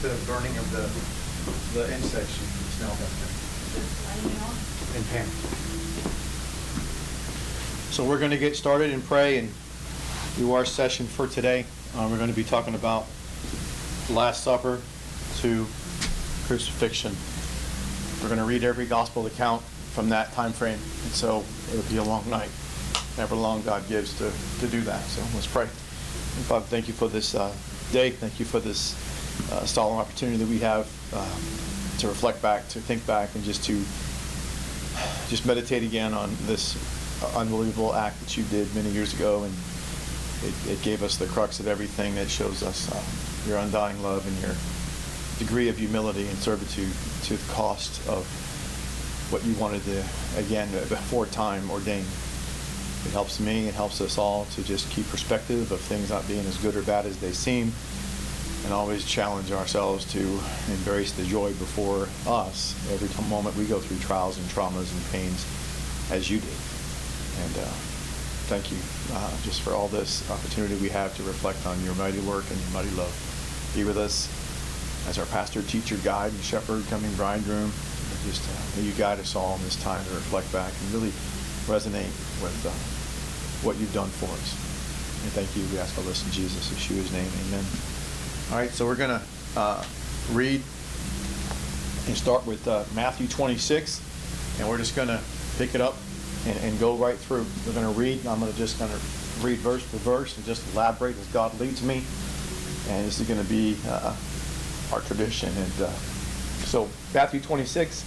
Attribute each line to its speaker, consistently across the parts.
Speaker 1: instead of burning of the insects, you can smell that. And pan. So we're going to get started and pray and do our session for today. We're going to be talking about Last Supper to crucifixion. We're going to read every gospel account from that time frame, and so it'll be a long night. However long God gives to do that. So let's pray. And Father, thank you for this day. Thank you for this solemn opportunity that we have to reflect back, to think back, and just meditate again on this unbelievable act that you did many years ago. And it gave us the crux of everything that shows us your undying love and your degree of humility and servitude to the cost of what you wanted to, again, before time ordained. It helps me, it helps us all to just keep perspective of things not being as good or bad as they seem, and always challenge ourselves to embrace the joy before us every moment we go through trials and traumas and pains as you did. And thank you just for all this opportunity we have to reflect on your mighty work and your mighty love. Be with us as our pastor, teacher, guide, and shepherd, coming bridegroom. Just may you guide us all in this time to reflect back and really resonate with what you've done for us. And thank you. We ask all this in Jesus, Yeshua's name. Amen. All right, so we're going to read and start with Matthew 26, and we're just going to pick it up and go right through. We're going to read, and I'm just going to read verse for verse and just elaborate as God leads me. And this is going to be our tradition. And so Matthew 26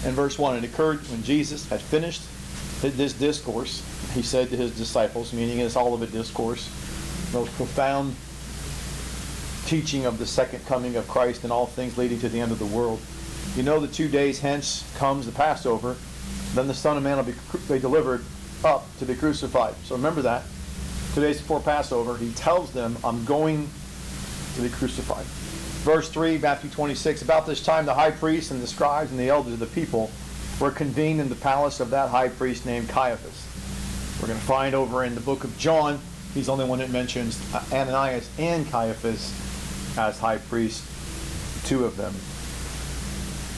Speaker 1: and verse 1, it occurred when Jesus had finished this discourse, he said to his disciples, meaning it's all of a discourse, most profound teaching of the second coming of Christ and all things leading to the end of the world. You know that 2 days hence comes the Passover, then the Son of Man will be delivered up to be crucified. So remember that. 2 days before Passover, he tells them, I'm going to be crucified. Verse 3, Matthew 26, about this time the high priest and the scribes and the elders of the people were convened in the palace of that high priest named Caiaphas. We're going to find over in the book of John, he's the only one that mentions Ananias and Caiaphas as high priest, two of them.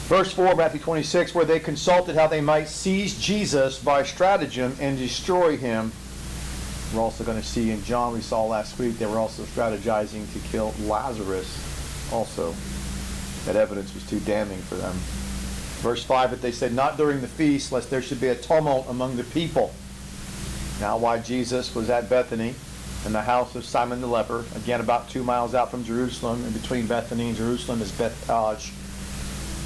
Speaker 1: Verse 4, Matthew 26, where they consulted how they might seize Jesus by stratagem and destroy him. We're also going to see in John, we saw last week, they were also strategizing to kill Lazarus also. That evidence was too damning for them. Verse 5, but they said, not during the feast, lest there should be a tumult among the people. Now, while Jesus was at Bethany, in the house of Simon the leper, again about 2 miles out from Jerusalem, and between Bethany and Jerusalem is Bethphage,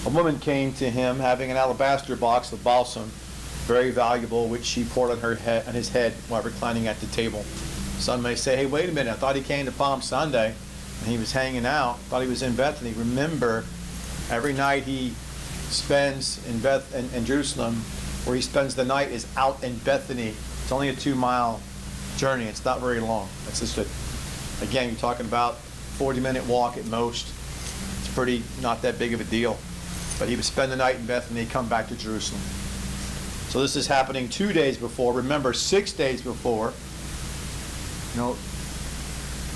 Speaker 1: a woman came to him having an alabaster box of balsam, very valuable, which she poured on his head while reclining at the table. Some may say, hey, wait a minute, I thought he came to Palm Sunday, and he was hanging out, thought he was in Bethany. Remember, every night he spends in Jerusalem, where he spends the night is out in Bethany. It's only a 2-mile journey. It's not very long. It's just again, you're talking about 40-minute walk at most. It's pretty not that big of a deal. But he would spend the night in Bethany, come back to Jerusalem. So this is happening 2 days before. Remember, 6 days before.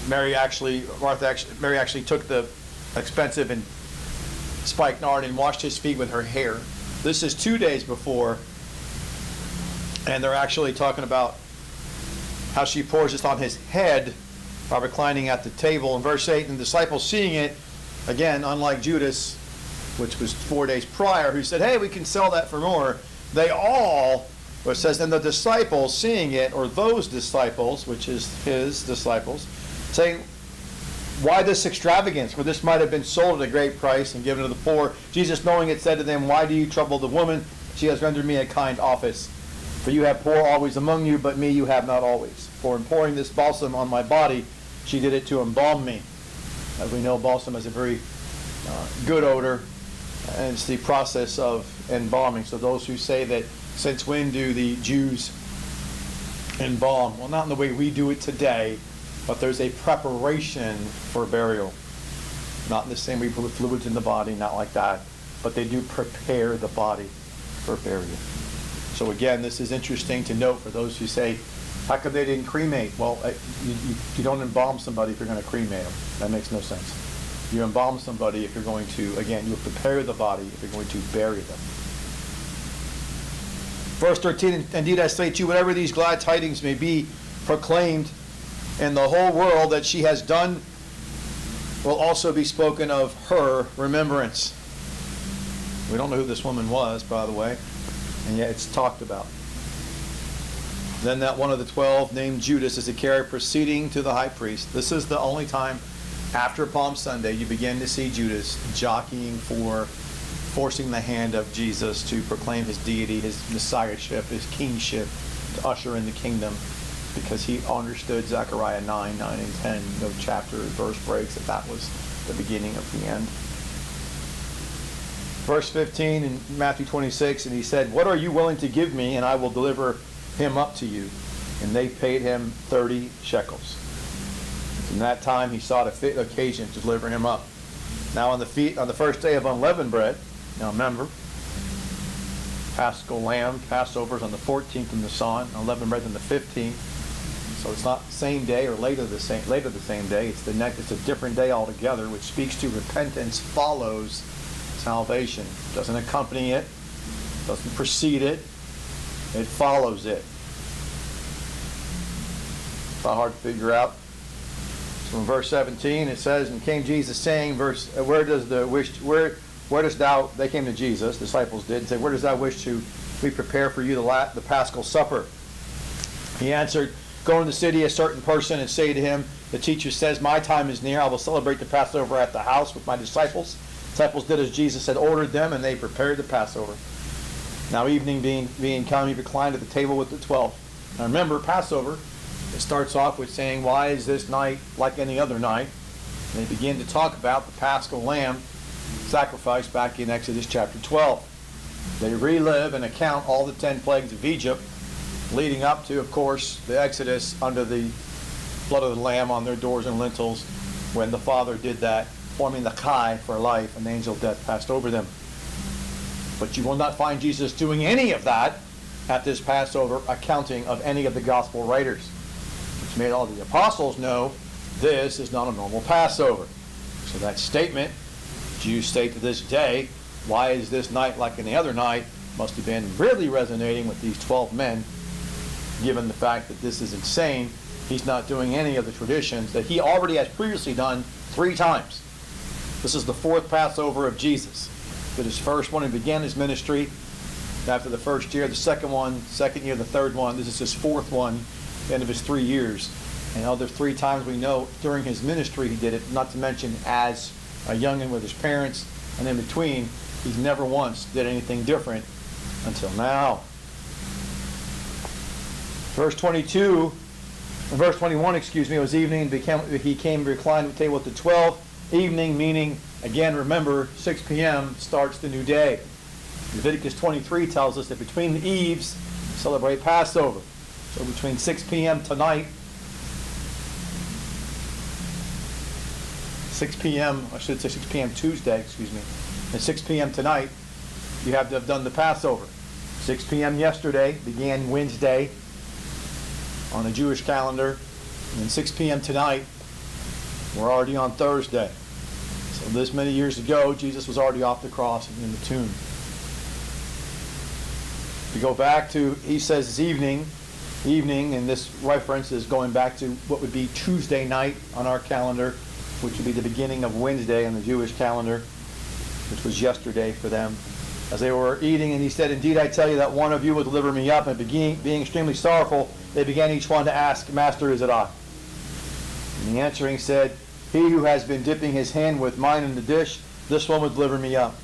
Speaker 1: Mary actually took the expensive and spikenard and washed his feet with her hair. This is 2 days before, and they're actually talking about how she pours this on his head while reclining at the table. In verse 8, and the disciples seeing it, again, unlike Judas, which was 4 days prior, who said, hey, we can sell that for more. They all, it says, and the disciples seeing it, or those disciples, which is his disciples, saying, why this extravagance? For this might have been sold at a great price and given to the poor. Jesus, knowing it, said to them, why do you trouble the woman? She has rendered me a kind office. For you have poor always among you, but me you have not always. For in pouring this balsam on my body, she did it to embalm me. As we know, balsam has a very good odor, and it's the process of embalming. So those who say that, since when do the Jews embalm? Well, not in the way we do it today, but there's a preparation for burial. Not in the same way we put fluids in the body, not like that, but they do prepare the body for burial. So again, this is interesting to note for those who say, how come they didn't cremate? Well, you don't embalm somebody if you're going to cremate them. That makes no sense. You embalm somebody if you're going to, again, you prepare the body if you're going to bury them. Verse 13, indeed I say to you, whatever these glad tidings may be proclaimed in the whole world that she has done, will also be spoken of her remembrance. We don't know who this woman was, by the way, and yet it's talked about. Then that one of the 12, named Judas Iscariot, proceeding to the high priest. This is the only time after Palm Sunday you begin to see Judas jockeying for forcing the hand of Jesus to proclaim his deity, his messiahship, his kingship, to usher in the kingdom, because he understood Zechariah 9, 9, and 10, no chapter or verse breaks, that was the beginning of the end. Verse 15 in Matthew 26, and he said, what are you willing to give me, and I will deliver him up to you? And they paid him 30 shekels. From that time he sought a fit occasion to deliver him up. Now on the first day of unleavened bread, now remember, Paschal lamb, Passover's on the 14th in Nisan, unleavened bread on the 15th. So it's not the same day or later the same day. It's a different day altogether, which speaks to repentance follows salvation. It doesn't accompany it, doesn't precede it, it follows it. It's not hard to figure out. So in verse 17 it says, and came Jesus saying, they came to Jesus, disciples did, and said, where does thou wish to we prepare for you the Paschal supper? He answered, go in the city a certain person and say to him, the teacher says, my time is near, I will celebrate the Passover at the house with my disciples. Disciples did as Jesus had ordered them, and they prepared the Passover. Now evening being come, he reclined at the table with the 12. Now remember, Passover, it starts off with saying, why is this night like any other night? And they begin to talk about the Paschal lamb sacrifice back in Exodus chapter 12. They relive and account all the 10 plagues of Egypt, leading up to, of course, the Exodus under the blood of the lamb on their doors and lintels, when the Father did that, forming the Kai for life, and the angel of death passed over them. But you will not find Jesus doing any of that at this Passover accounting of any of the gospel writers, which made all the apostles know this is not a normal Passover. So that statement, Jews state to this day, why is this night like any other night, must have been really resonating with these 12 men, given the fact that this is insane. He's not doing any of the traditions that he already has previously done 3 times. This is the 4th Passover of Jesus. Did his first one and began his ministry. After the first year, the second year, the third one. This is his 4th one, the end of his 3 years. And other 3 times we know during his ministry he did it, not to mention as a youngin' with his parents, and in between, he's never once did anything different until now. Verse 21, it was evening, he came reclined at the table with the 12. Evening meaning, again, remember, 6 p.m. starts the new day. Leviticus 23 tells us that between the eves, celebrate Passover. So between 6 p.m. tonight, 6 p.m. Tuesday, and 6 p.m. tonight, you have to have done the Passover. 6 p.m. yesterday began Wednesday on a Jewish calendar, and 6 p.m. tonight, we're already on Thursday. So this many years ago, Jesus was already off the cross and in the tomb. We go back to, he says it's evening, and this reference is going back to what would be Tuesday night on our calendar, which would be the beginning of Wednesday on the Jewish calendar, which was yesterday for them. As they were eating, and he said, indeed I tell you that one of you will deliver me up. And being extremely sorrowful, they began each one to ask, Master, is it I? And he answering said, he who has been dipping his hand with mine in the dish, this one will deliver me up.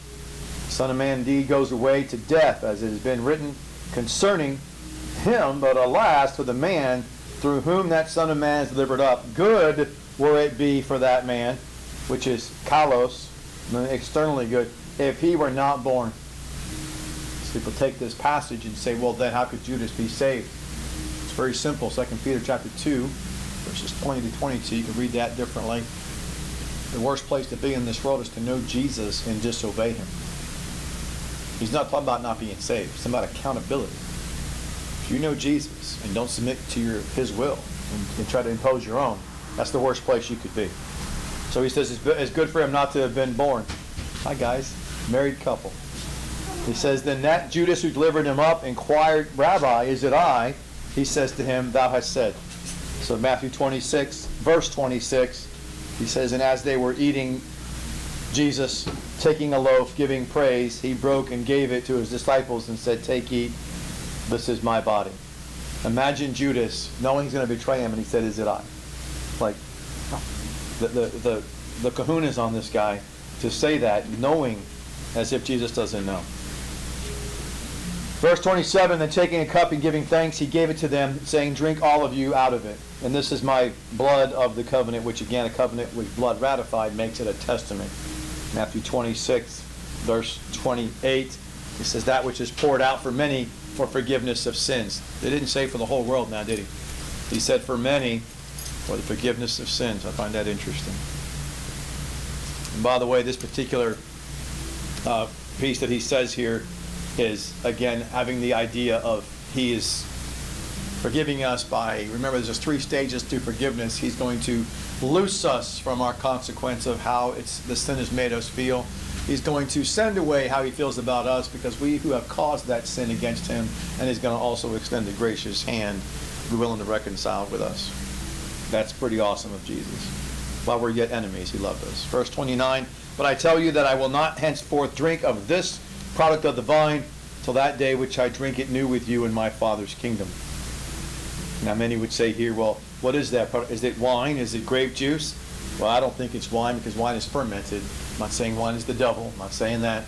Speaker 1: The Son of Man indeed goes away to death, as it has been written concerning him, but alas for the man through whom that Son of Man is delivered up. Good were it be for that man, which is kalos, externally good, if he were not born. So people take this passage and say, well then how could Judas be saved? It's very simple. 2 Peter chapter 2, verses 20 to 22, you can read that differently. The worst place to be in this world is to know Jesus and disobey him. He's not talking about not being saved. It's about accountability. If you know Jesus and don't submit to his will and try to impose your own, that's the worst place you could be. So he says it's good for him not to have been born. Hi guys, married couple. He says, then that Judas who delivered him up inquired, Rabbi, is it I? He says to him, thou hast said. So Matthew 26, verse 26, he says, and as they were eating, Jesus, taking a loaf, giving praise, he broke and gave it to his disciples and said, take, eat, this is my body. Imagine Judas knowing he's going to betray him, and he said, is it I? Like, the kahunas on this guy to say that, knowing as if Jesus doesn't know. Verse 27, then taking a cup and giving thanks, he gave it to them, saying, drink all of you out of it. And this is my blood of the covenant, which again, a covenant with blood ratified makes it a testament. Matthew 26, verse 28, it says, that which is poured out for many for forgiveness of sins. They didn't say for the whole world now, did he? He said for many for the forgiveness of sins. I find that interesting. And by the way, this particular piece that he says here is, again, having the idea of he is forgiving us by, remember there's 3 stages to forgiveness. He's going to loose us from our consequence of how the sin has made us feel. He's going to send away how he feels about us because we who have caused that sin against him, and he's going to also extend a gracious hand, be willing to reconcile with us. That's pretty awesome of Jesus. While we're yet enemies, he loved us. Verse 29, but I tell you that I will not henceforth drink of this product of the vine till that day which I drink it new with you in my Father's kingdom. Now many would say here, well, what is that product? Is it wine? Is it grape juice? Well, I don't think it's wine because wine is fermented. I'm not saying wine is the devil. I'm not saying that.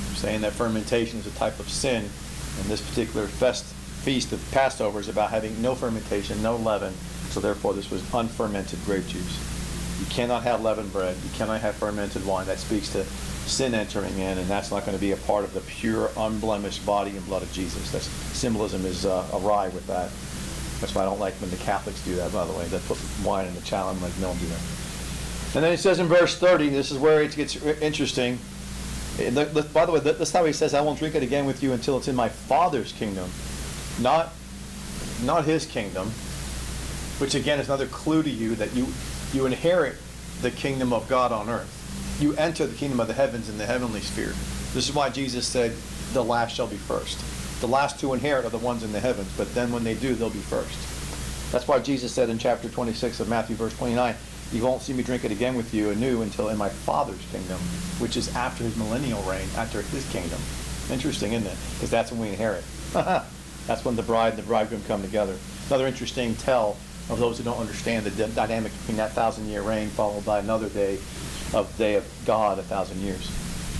Speaker 1: I'm saying that fermentation is a type of sin. And this particular feast of Passover is about having no fermentation, no leaven. So therefore this was unfermented grape juice. You cannot have leavened bread. You cannot have fermented wine. That speaks to sin entering in, and that's not going to be a part of the pure, unblemished body and blood of Jesus. That's, symbolism is awry with that. That's why I don't like when the Catholics do that, by the way. They put wine in the chalice. I'm like, no, do that. And then it says in verse 30, this is where it gets interesting. By the way, that's how he says, I won't drink it again with you until it's in my Father's kingdom. Not his kingdom, which again is another clue to you that you inherit the kingdom of God on earth. You enter the kingdom of the heavens in the heavenly sphere. This is why Jesus said, the last shall be first. The last to inherit are the ones in the heavens, but then when they do, they'll be first. That's why Jesus said in chapter 26 of Matthew, verse 29, you won't see me drink it again with you anew until in my Father's kingdom, which is after his millennial reign, after his kingdom. Interesting, isn't it? Because that's when we inherit. That's when the bride and the bridegroom come together. Another interesting tell of those who don't understand the dynamic between that 1,000-year reign followed by another day of God, 1,000 years.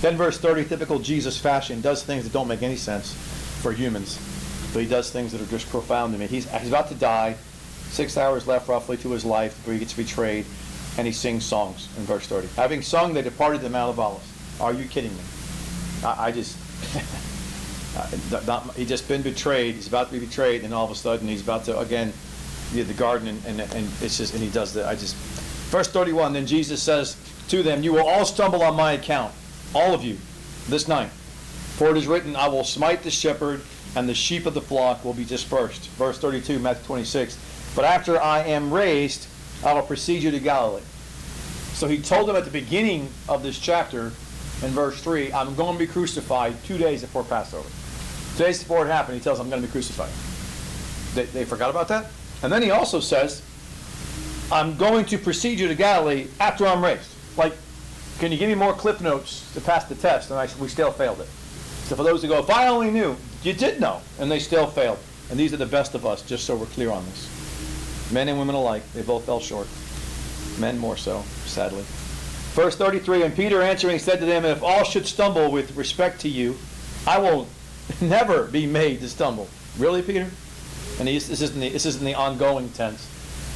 Speaker 1: Then verse 30, typical Jesus fashion, does things that don't make any sense for humans, but he does things that are just profound to me. He's about to die, 6 hours left roughly to his life before he gets betrayed, and he sings songs in verse 30. Having sung, they departed to the Mount of Olives. Are you kidding me? He's just been betrayed. He's about to be betrayed, and all of a sudden he's about to again be at the garden, and it's just, and he does that. Verse 31. Then Jesus says to them, "You will all stumble on my account, all of you, this night. For it is written, I will smite the shepherd, and the sheep of the flock will be dispersed." Verse 32, Matthew 26. "But after I am raised, I will precede you to Galilee." So he told them at the beginning of this chapter, in verse 3, I'm going to be crucified 2 days before Passover. 2 days before it happened, he tells them, I'm going to be crucified. They forgot about that? And then he also says, I'm going to precede you to Galilee after I'm raised. Like, can you give me more clip notes to pass the test? And we still failed it. So for those who go, if I only knew, you did know, and they still failed. And these are the best of us, just so we're clear on this. Men and women alike, they both fell short. Men more so, sadly. Verse 33, and Peter answering said to them, if all should stumble with respect to you, I will never be made to stumble. Really, Peter? And this is in the ongoing tense.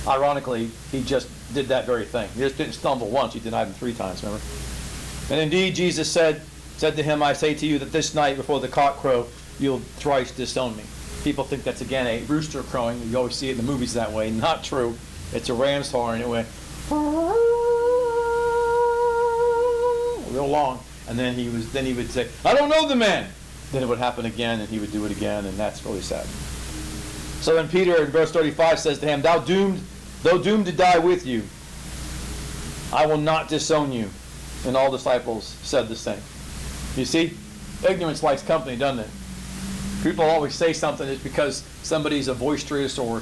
Speaker 1: Ironically, he just did that very thing. He just didn't stumble once. He denied him 3 times, remember? And indeed, Jesus said to him, I say to you that this night before the cock crow, you'll thrice disown me. People think that's, again, a rooster crowing. You always see it in the movies that way. Not true. It's a ram's horn. It went real long. And then he would say, I don't know the man. Then it would happen again, and he would do it again, and that's really sad. So then Peter in verse 35 says to him, though doomed to die with you, I will not disown you. And all disciples said the same. You see, ignorance likes company, doesn't it? People always say something is because somebody's a boisterous or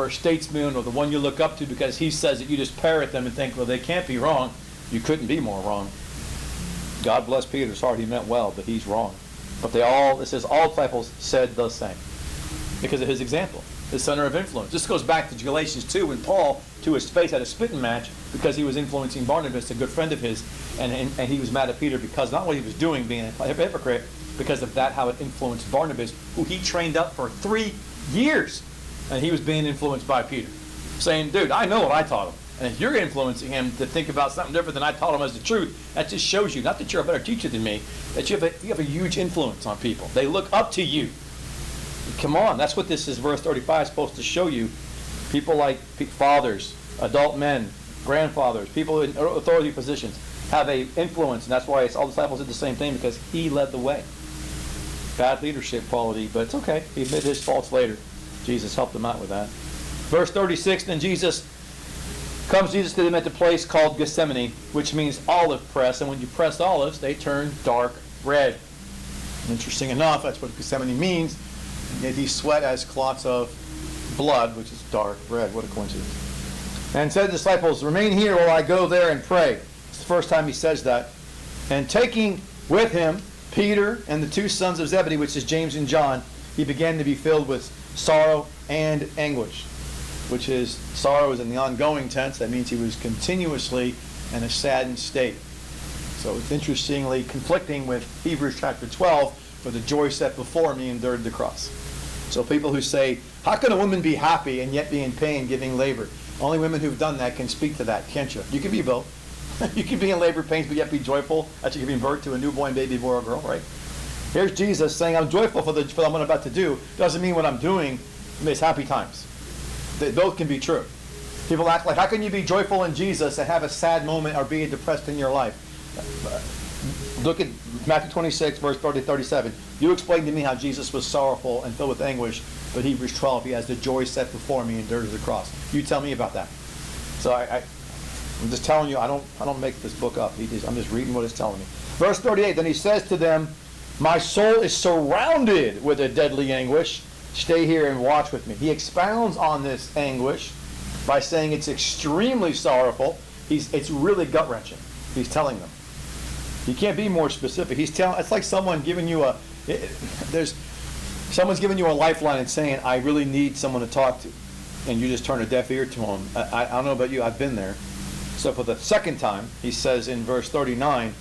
Speaker 1: a statesman or the one you look up to because he says it. You just parrot them and think, well, they can't be wrong. You couldn't be more wrong. God bless Peter's heart. He meant well, but he's wrong. But it says all disciples said the same because of his example, his center of influence. This goes back to Galatians 2 when Paul, to his face, had a spitting match because he was influencing Barnabas, a good friend of his, and he was mad at Peter because not what he was doing, being a hypocrite, because of that, how it influenced Barnabas, who he trained up for 3 years. And he was being influenced by Peter, saying, dude, I know what I taught him. And if you're influencing him to think about something different than I taught him as the truth, that just shows you, not that you're a better teacher than me, that you have a huge influence on people. They look up to you. Come on, that's what this is, verse 35 is supposed to show you. People like fathers, adult men, grandfathers, people in authority positions have an influence, and that's why all disciples did the same thing, because he led the way. Bad leadership quality, but it's okay. He admitted his faults later. Jesus helped him out with that. Verse 36, then Jesus to them at the place called Gethsemane, which means olive press, and when you press olives, they turn dark red. Interesting enough, that's what Gethsemane means. Yet he sweat as clots of blood, which is dark red. What a coincidence. And said to the disciples, remain here while I go there and pray. It's the first time he says that. And taking with him Peter and the 2 sons of Zebedee, which is James and John, he began to be filled with sorrow and anguish, which is, sorrow is in the ongoing tense. That means he was continuously in a saddened state. So it's interestingly conflicting with Hebrews chapter 12, for the joy set before me endured the cross. So people who say, how can a woman be happy and yet be in pain giving labor? Only women who've done that can speak to that, can't you? You can be both. You can be in labor pains but yet be joyful that you're giving birth to a newborn baby boy or girl, right? Here's Jesus saying, I'm joyful for what I'm about to do. Doesn't mean what I'm doing is happy times. They both can be true. People act like, how can you be joyful in Jesus and have a sad moment or be depressed in your life? Look at Matthew 26, verse 30-37. You explain to me how Jesus was sorrowful and filled with anguish, but Hebrews 12, he has the joy set before me and endures the cross. You tell me about that. So I'm just telling you, I don't make this book up. I'm just reading what it's telling me. Verse 38, then he says to them, my soul is surrounded with a deadly anguish. Stay here and watch with me. He expounds on this anguish by saying it's extremely sorrowful. It's really gut-wrenching. He's telling them. You can't be more specific. It's like someone giving you someone's giving you a lifeline and saying, I really need someone to talk to. And you just turn a deaf ear to them. I don't know about you, I've been there. So for the second time, he says in verse 39,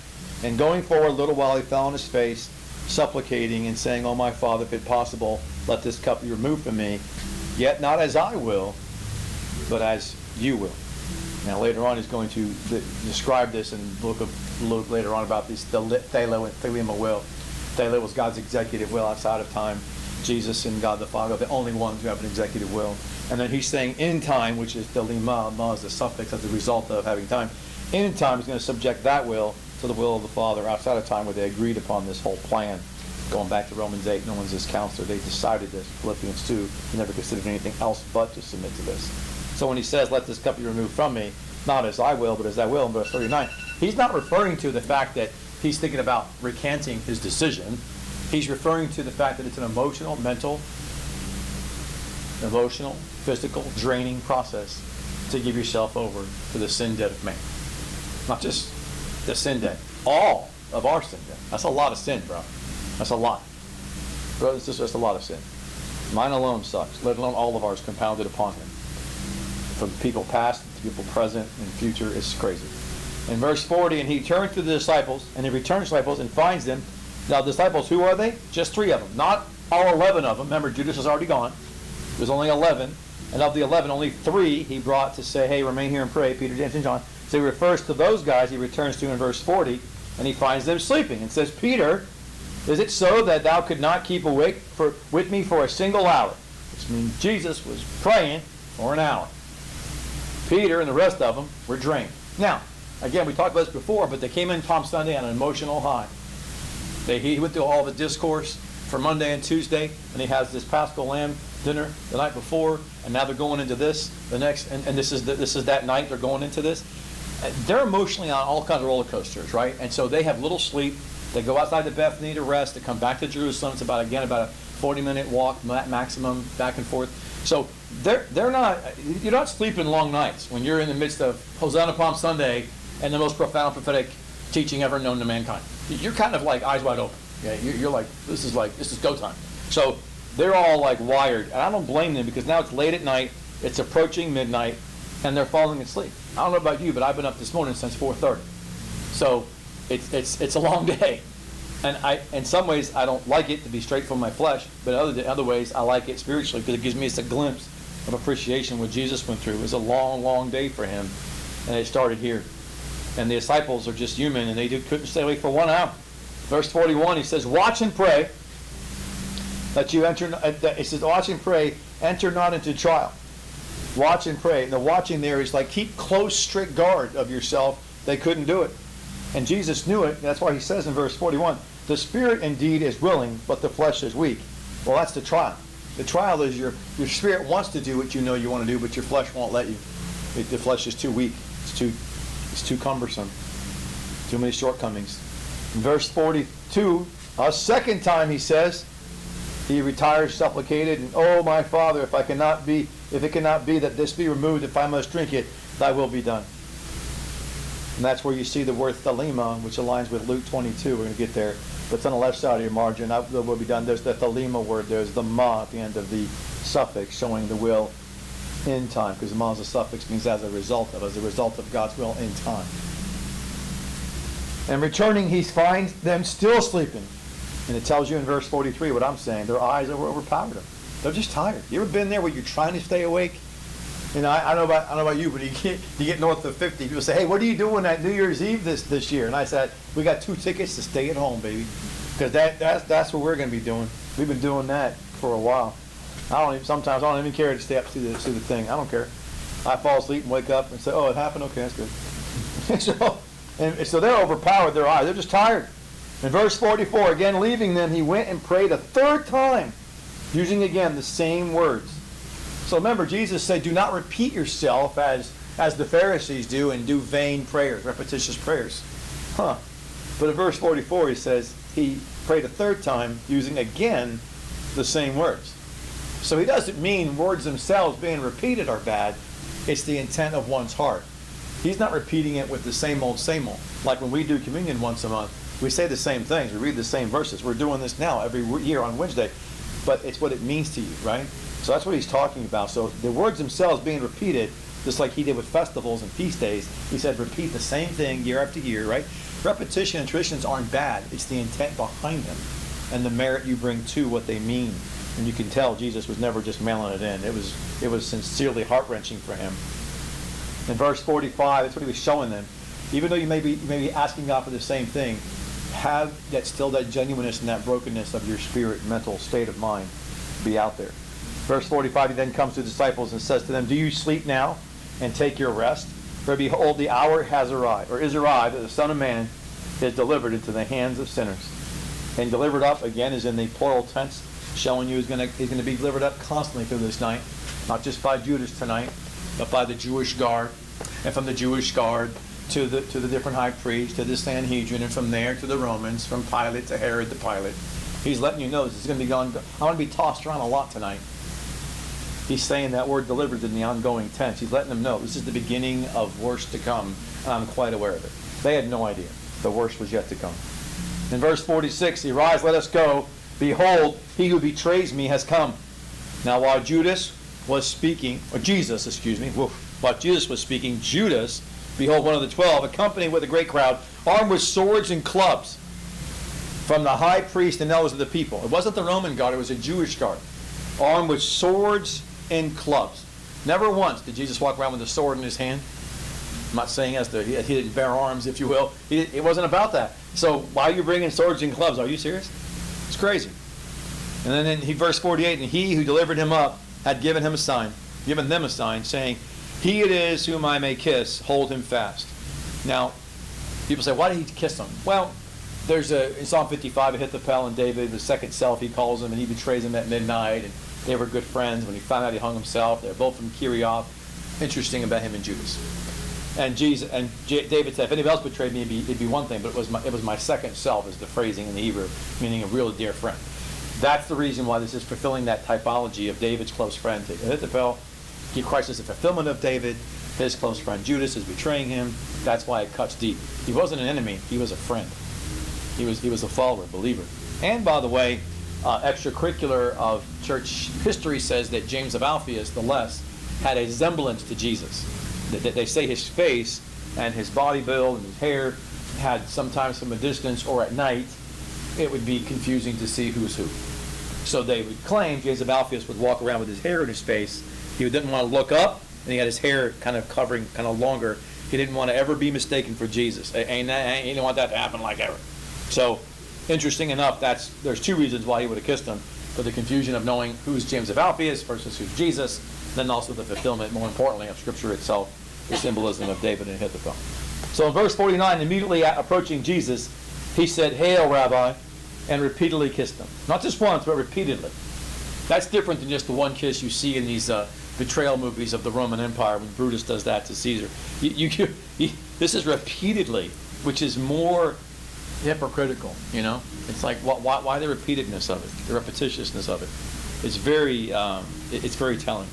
Speaker 1: and going forward a little while he fell on his face, supplicating and saying, oh my Father, if it possible, let this cup be removed from me. Yet not as I will, but as you will. Now later on he's going to describe this in the book of Luke later on about this, the Thelo and Thelema will. Thelo was God's executive will outside of time. Jesus and God the Father are the only ones who have an executive will. And then he's saying in time, which is Thelema, ma is the suffix as a result of having time. In time he's going to subject that will to the will of the Father outside of time where they agreed upon this whole plan. Going back to Romans 8, no one's his counselor. They decided this. Philippians 2, he never considered anything else but to submit to this. So when he says, let this cup be removed from me, not as I will, but as I will, in verse 39, he's not referring to the fact that he's thinking about recanting his decision. He's referring to the fact that it's an emotional, physical, draining process to give yourself over to the sin debt of man. Not just the sin debt, all of our sin debt. That's a lot of sin, bro. That's a lot. Bro, it's just a lot of sin. Mine alone sucks, let alone all of ours compounded upon him. From people past to people present and future, it's crazy. In verse 40, and he turned to the disciples, and he returned to the disciples and finds them. Now, the disciples, who are they? Just 3 of them. Not all 11 of them. Remember, Judas is already gone. There's only 11. And of the 11, only 3 he brought to say, hey, remain here and pray, Peter, James, and John. So he refers to those guys he returns to in verse 40, and he finds them sleeping. And says, Peter, is it so that thou could not keep awake with me for a single hour? Which means Jesus was praying for an hour. Peter and the rest of them were drained. Now, again, we talked about this before, but they came in Palm Sunday on an emotional high. He went through all the discourse for Monday and Tuesday, and he has this Paschal Lamb dinner the night before, and now they're going into this the next, and this is that night they're going into this.
Speaker 2: they're emotionally on all kinds of roller coasters, right? And so they have little sleep. They go outside to Bethany to rest. They come back to Jerusalem. It's about a 40-minute walk maximum, back and forth. So they're not, you're not sleeping long nights when you're in the midst of Hosanna Palm Sunday and the most profound prophetic teaching ever known to mankind. You're kind of like eyes wide open. Yeah, you're like, this is go time. So they're all like wired, and I don't blame them, because now it's late at night, it's approaching midnight, and they're falling asleep. I don't know about you, but I've been up this morning since 4:30. So it's a long day. And in some ways, I don't like it to be straight from my flesh, but other ways, I like it spiritually, because it gives me a glimpse of appreciation what Jesus went through. It was a long, long day for him, and it started here. And the disciples are just human, and they couldn't stay awake for 1 hour. Verse 41, he says, watch and pray that you enter, it says, watch and pray, enter not into trial. Watch and pray. And the watching there is like, keep close, strict guard of yourself. They couldn't do it. And Jesus knew it. That's why he says in verse 41, the spirit indeed is willing, but the flesh is weak. Well, that's the trial. The trial is your spirit wants to do what you know you want to do, but your flesh won't let you. The flesh is too weak. It's too cumbersome. Too many shortcomings. In verse 42, a second time he says, he retires, supplicated, and oh my Father, if it cannot be that this be removed, if I must drink it, thy will be done. And that's where you see the word thelema, which aligns with Luke 22. We're going to get there. But it's on the left side of your margin. That will be done. There's the thelema word. There's the ma at the end of the suffix, showing the will in time, because ma is a suffix, means as a result of God's will in time. And returning, he finds them still sleeping. And it tells you in verse 43 what I'm saying. Their eyes overpowered them. They're just tired. You ever been there where you're trying to stay awake? You know, I don't know about you, but you get north of 50. People say, hey, what are you doing at New Year's Eve this year? And I said, we got 2 tickets to stay at home, baby. Because that's what we're going to be doing. We've been doing that for a while. Sometimes I don't even care to stay up to the thing. I don't care. I fall asleep and wake up and say, oh, it happened? Okay, that's good. so they're overpowered, their eyes. They're just tired. In verse 44, again leaving them, he went and prayed a third time, using again the same words. So remember, Jesus said, do not repeat yourself as the Pharisees do and do vain prayers, repetitious prayers. But in verse 44, he says, he prayed a third time, using again the same words. So he doesn't mean words themselves being repeated are bad. It's the intent of one's heart. He's not repeating it with the same old, same old. Like when we do communion once a month, we say the same things. We read the same verses. We're doing this now every year on Wednesday. But it's what it means to you, right? So that's what he's talking about. So the words themselves being repeated, just like he did with festivals and feast days, he said repeat the same thing year after year, right? Repetition and traditions aren't bad. It's the intent behind them and the merit you bring to what they mean. And you can tell Jesus was never just mailing it in. It was sincerely heart-wrenching for him. In verse 45, that's what he was showing them. Even though you may be asking God for the same thing, have that genuineness and that brokenness of your spirit, mental state of mind be out there. Verse 45, he then comes to the disciples and says to them, do you sleep now and take your rest? For behold, the hour has arrived, or is arrived, that the Son of Man is delivered into the hands of sinners. And delivered up, again, is in the plural tense, showing you he's going to be delivered up constantly through this night. Not just by Judas tonight, but by the Jewish guard. And from the Jewish guard to the different high priests, to the Sanhedrin, and from there to the Romans, from Pilate to Herod the Pilate. He's letting you know this is going to be I'm going to be tossed around a lot tonight. He's saying that word delivered in the ongoing tense. He's letting them know this is the beginning of worse to come, and I'm quite aware of it. They had no idea. The worst was yet to come. In verse 46, arise, let us go. Behold, he who betrays me has come. Now while Jesus was speaking, while Jesus was speaking, Judas, behold, one of the 12, accompanied with a great crowd, armed with swords and clubs, from the high priest and elders of the people. It wasn't the Roman guard, it was a Jewish guard. Armed with swords and clubs. Never once did Jesus walk around with a sword in his hand. I'm not saying he didn't bear arms, if you will. It wasn't about that. So why are you bringing swords and clubs? Are you serious? It's crazy. And then in verse 48, and he who delivered him up had given them a sign, saying, he it is whom I may kiss, hold him fast. Now, people say, why did he kiss him? Well, in Psalm 55, Ahithophel and David, the second self, he calls him, and he betrays him at midnight, and they were good friends. When he found out he hung himself, they're both from Kirioth. Interesting about him and Judas. And David said, if anybody else betrayed me, it'd be one thing, but it was my second self, is the phrasing in the Hebrew, meaning a real dear friend. That's the reason why this is fulfilling that typology of David's close friend to Ahithophel. Christ is the fulfillment of David. His close friend Judas is betraying him. That's why it cuts deep. He wasn't an enemy. He was a friend. He was a follower, believer. And by the way, extracurricular of church history says that James of Alphaeus, the less, had a semblance to Jesus. They say his face and his body build and his hair had sometimes from a distance or at night, it would be confusing to see who's who. So they would claim James of Alphaeus would walk around with his hair in his face. He didn't want to look up, and he had his hair kind of covering, kind of longer. He didn't want to ever be mistaken for Jesus. He didn't want that to happen like ever. So, interesting enough, there's two reasons why he would have kissed him. For the confusion of knowing who's James of Alphaeus versus who's Jesus, then also the fulfillment, more importantly, of Scripture itself, the symbolism of David and Ahithophel. So in verse 49, immediately approaching Jesus, he said, "Hail, Rabbi," and repeatedly kissed him. Not just once, but repeatedly. That's different than just the one kiss you see in these betrayal movies of the Roman Empire when Brutus does that to Caesar. This is repeatedly, which is more hypocritical, you know? It's like, why the repeatedness of it, the repetitiousness of it? It's very telling.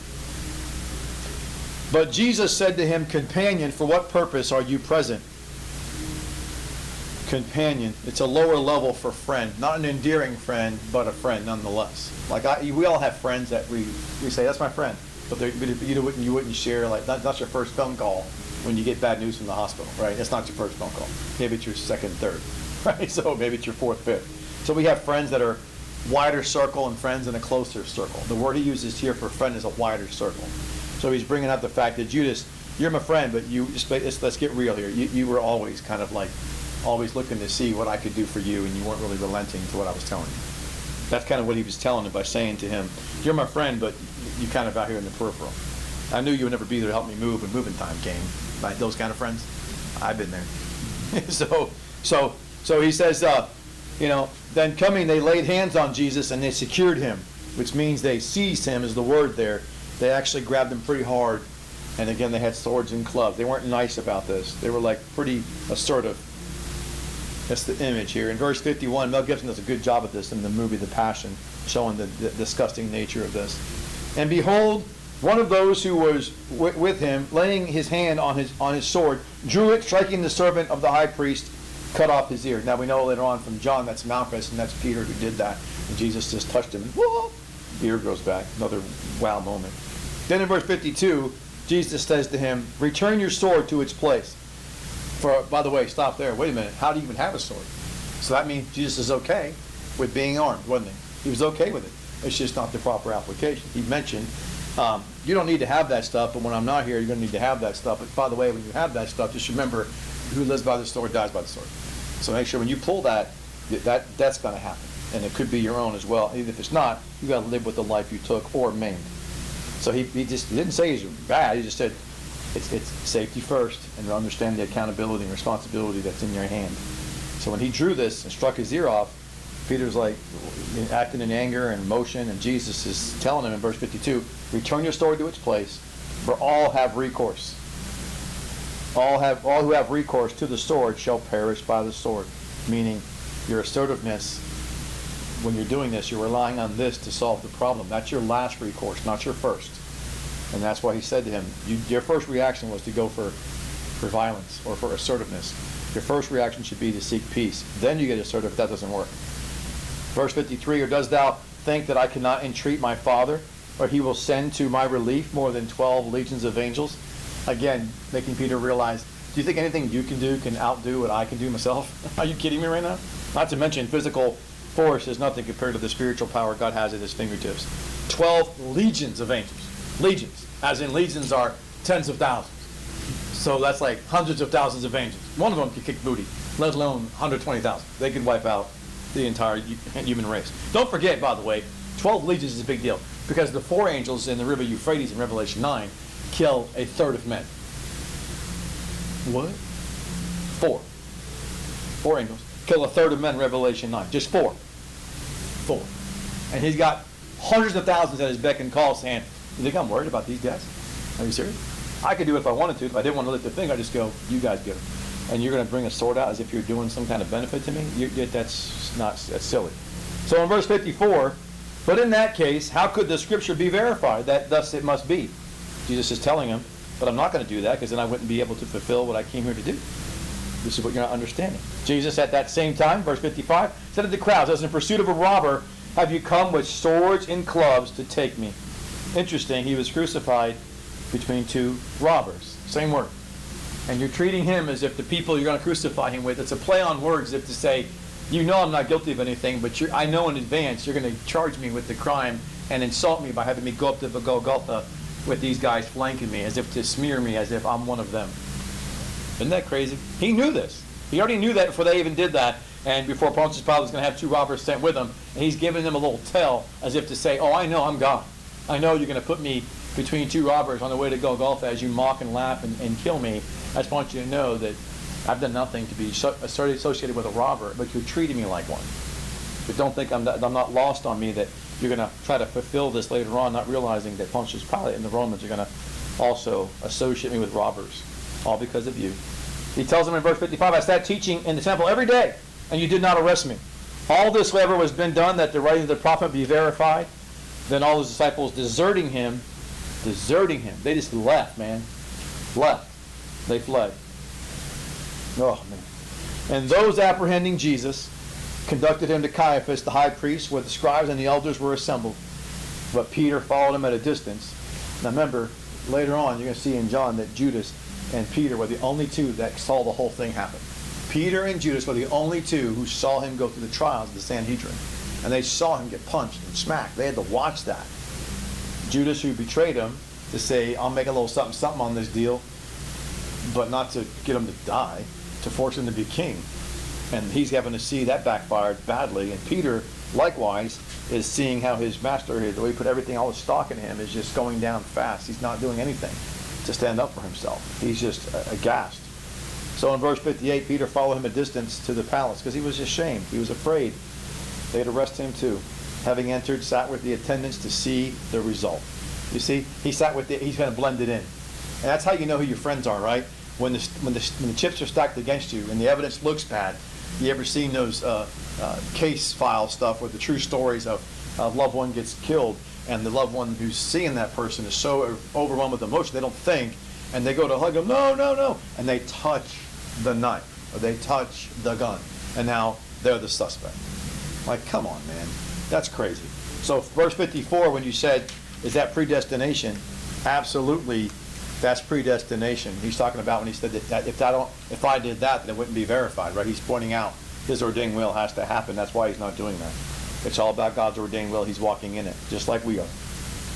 Speaker 2: But Jesus said to him, "Companion, for what purpose are you present?" Companion, it's a lower level for friend, not an endearing friend, but a friend nonetheless. Like we all have friends that we say, "That's my friend," but you wouldn't share, like that's your first phone call when you get bad news from the hospital, right? It's not your first phone call. Maybe it's your second, third, right? So maybe it's your fourth, fifth. So we have friends that are wider circle and friends in a closer circle. The word he uses here for friend is a wider circle. So he's bringing up the fact that Judas, you're my friend, but let's get real here. You were always kind of like, always looking to see what I could do for you, and you weren't really relenting to what I was telling you. That's kind of what he was telling him by saying to him, you're my friend, but you kind of out here in the peripheral. I knew you would never be there to help me move when moving time came. Right? Those kind of friends. I've been there. So he says, then coming, they laid hands on Jesus and they secured him, which means they seized him is the word there. They actually grabbed him pretty hard. And again, they had swords and clubs. They weren't nice about this. They were like pretty assertive. That's the image here. In verse 51, Mel Gibson does a good job of this in the movie The Passion, showing the disgusting nature of this. And behold, one of those who was with him, laying his hand on his sword, drew it, striking the servant of the high priest, cut off his ear. Now we know later on from John that's Malchus, and that's Peter who did that. And Jesus just touched him, and whoa, the ear grows back. Another wow moment. Then in verse 52, Jesus says to him, "Return your sword to its place." By the way, stop there. Wait a minute. How do you even have a sword? So that means Jesus is okay with being armed, wasn't he? He was okay with it. It's just not the proper application. He mentioned, you don't need to have that stuff, but when I'm not here, you're going to need to have that stuff. But by the way, when you have that stuff, just remember, who lives by the sword dies by the sword. So make sure when you pull that's going to happen. And it could be your own as well. Even if it's not, you got to live with the life you took or maimed. So he didn't say he's bad. He just said, it's safety first, and understand the accountability and responsibility that's in your hand. So when he drew this and struck his ear off, Peter's like acting in anger and emotion, and Jesus is telling him in verse 52, "Return your sword to its place, for all have recourse. All who have recourse to the sword shall perish by the sword." Meaning, your assertiveness, when you're doing this, you're relying on this to solve the problem. That's your last recourse, not your first. And that's why he said to him, your first reaction was to go for violence or for assertiveness. Your first reaction should be to seek peace. Then you get assertive if that doesn't work. Verse 53, "Or dost thou think that I cannot entreat my Father, or he will send to my relief more than 12 legions of angels?" Again, making Peter realize, do you think anything you can do can outdo what I can do myself? Are you kidding me right now? Not to mention physical force is nothing compared to the spiritual power God has at his fingertips. 12 legions of angels. Legions, as in legions are tens of thousands. So that's like hundreds of thousands of angels. One of them could kick booty, let alone 120,000. They could wipe out the entire human race. Don't forget, by the way, 12 legions is a big deal, because the 4 angels in the river Euphrates in Revelation 9 kill a third of men. What? 4. 4 angels kill a third of men in Revelation 9. Just 4. 4. And he's got hundreds of thousands at his beck and call saying, "You think I'm worried about these guys? Are you serious?" I could do it if I wanted to. If I didn't want to lift the finger, I'd just go, you guys get him. And you're going to bring a sword out as if you're doing some kind of benefit to me? That's silly. So in verse 54, but in that case, how could the scripture be verified? That thus it must be. Jesus is telling him, but I'm not going to do that because then I wouldn't be able to fulfill what I came here to do. This is what you're not understanding. Jesus at that same time, verse 55, said to the crowds, as in pursuit of a robber, have you come with swords and clubs to take me? Interesting, he was crucified between two robbers. Same word. And you're treating him as if the people you're going to crucify him with, it's a play on words as if to say, you know I'm not guilty of anything, but I know in advance you're going to charge me with the crime and insult me by having me go up to the Golgotha with these guys flanking me, as if to smear me, as if I'm one of them. Isn't that crazy? He knew this. He already knew that before they even did that, and before Pontius Pilate was going to have two robbers sent with him, and he's giving them a little tell, as if to say, oh, I know I'm God. I know you're going to put me between two robbers on the way to Golgotha as you mock and laugh and kill me. I just want you to know that I've done nothing to be associated with a robber, but you're treating me like one. But don't think I'm not lost on me that you're going to try to fulfill this later on, not realizing that Pontius Pilate and the Romans are going to also associate me with robbers, all because of you. He tells them in verse 55, I sat teaching in the temple every day, and you did not arrest me. All this, however, was been done that the writing of the prophet be verified. Then all his disciples deserting him. They just left, man. Left. They fled. Oh, man. And those apprehending Jesus conducted him to Caiaphas, the high priest, where the scribes and the elders were assembled. But Peter followed him at a distance. Now remember, later on, you're going to see in John that Judas and Peter were the only two that saw the whole thing happen. Peter and Judas were the only two who saw him go through the trials of the Sanhedrin. And they saw him get punched and smacked. They had to watch that. Judas, who betrayed him, to say, I'll make a little something on this deal, but not to get him to die, to force him to be king. And he's having to see that backfired badly. And Peter, likewise, is seeing how his master, the way he put everything, all his stock in him, is just going down fast. He's not doing anything to stand up for himself. He's just aghast. So in verse 58, Peter followed him a distance to the palace because he was ashamed. He was afraid. They'd arrest him too. Having entered, sat with the attendants to see the result. You see, he's kind of blended in. And that's how you know who your friends are, right? When the chips are stacked against you and the evidence looks bad. You ever seen those case file stuff with the true stories of a loved one gets killed and the loved one who's seeing that person is so overwhelmed with emotion they don't think, and they go to hug him, no, and they touch the knife or they touch the gun, and now they're the suspect. Like, come on, man, that's crazy. So verse 54, when you said, is that predestination? Absolutely, that's predestination. He's talking about when he said that if I did that, then it wouldn't be verified, right? He's pointing out his ordained will has to happen. That's why he's not doing that. It's all about God's ordained will. He's walking in it, just like we are.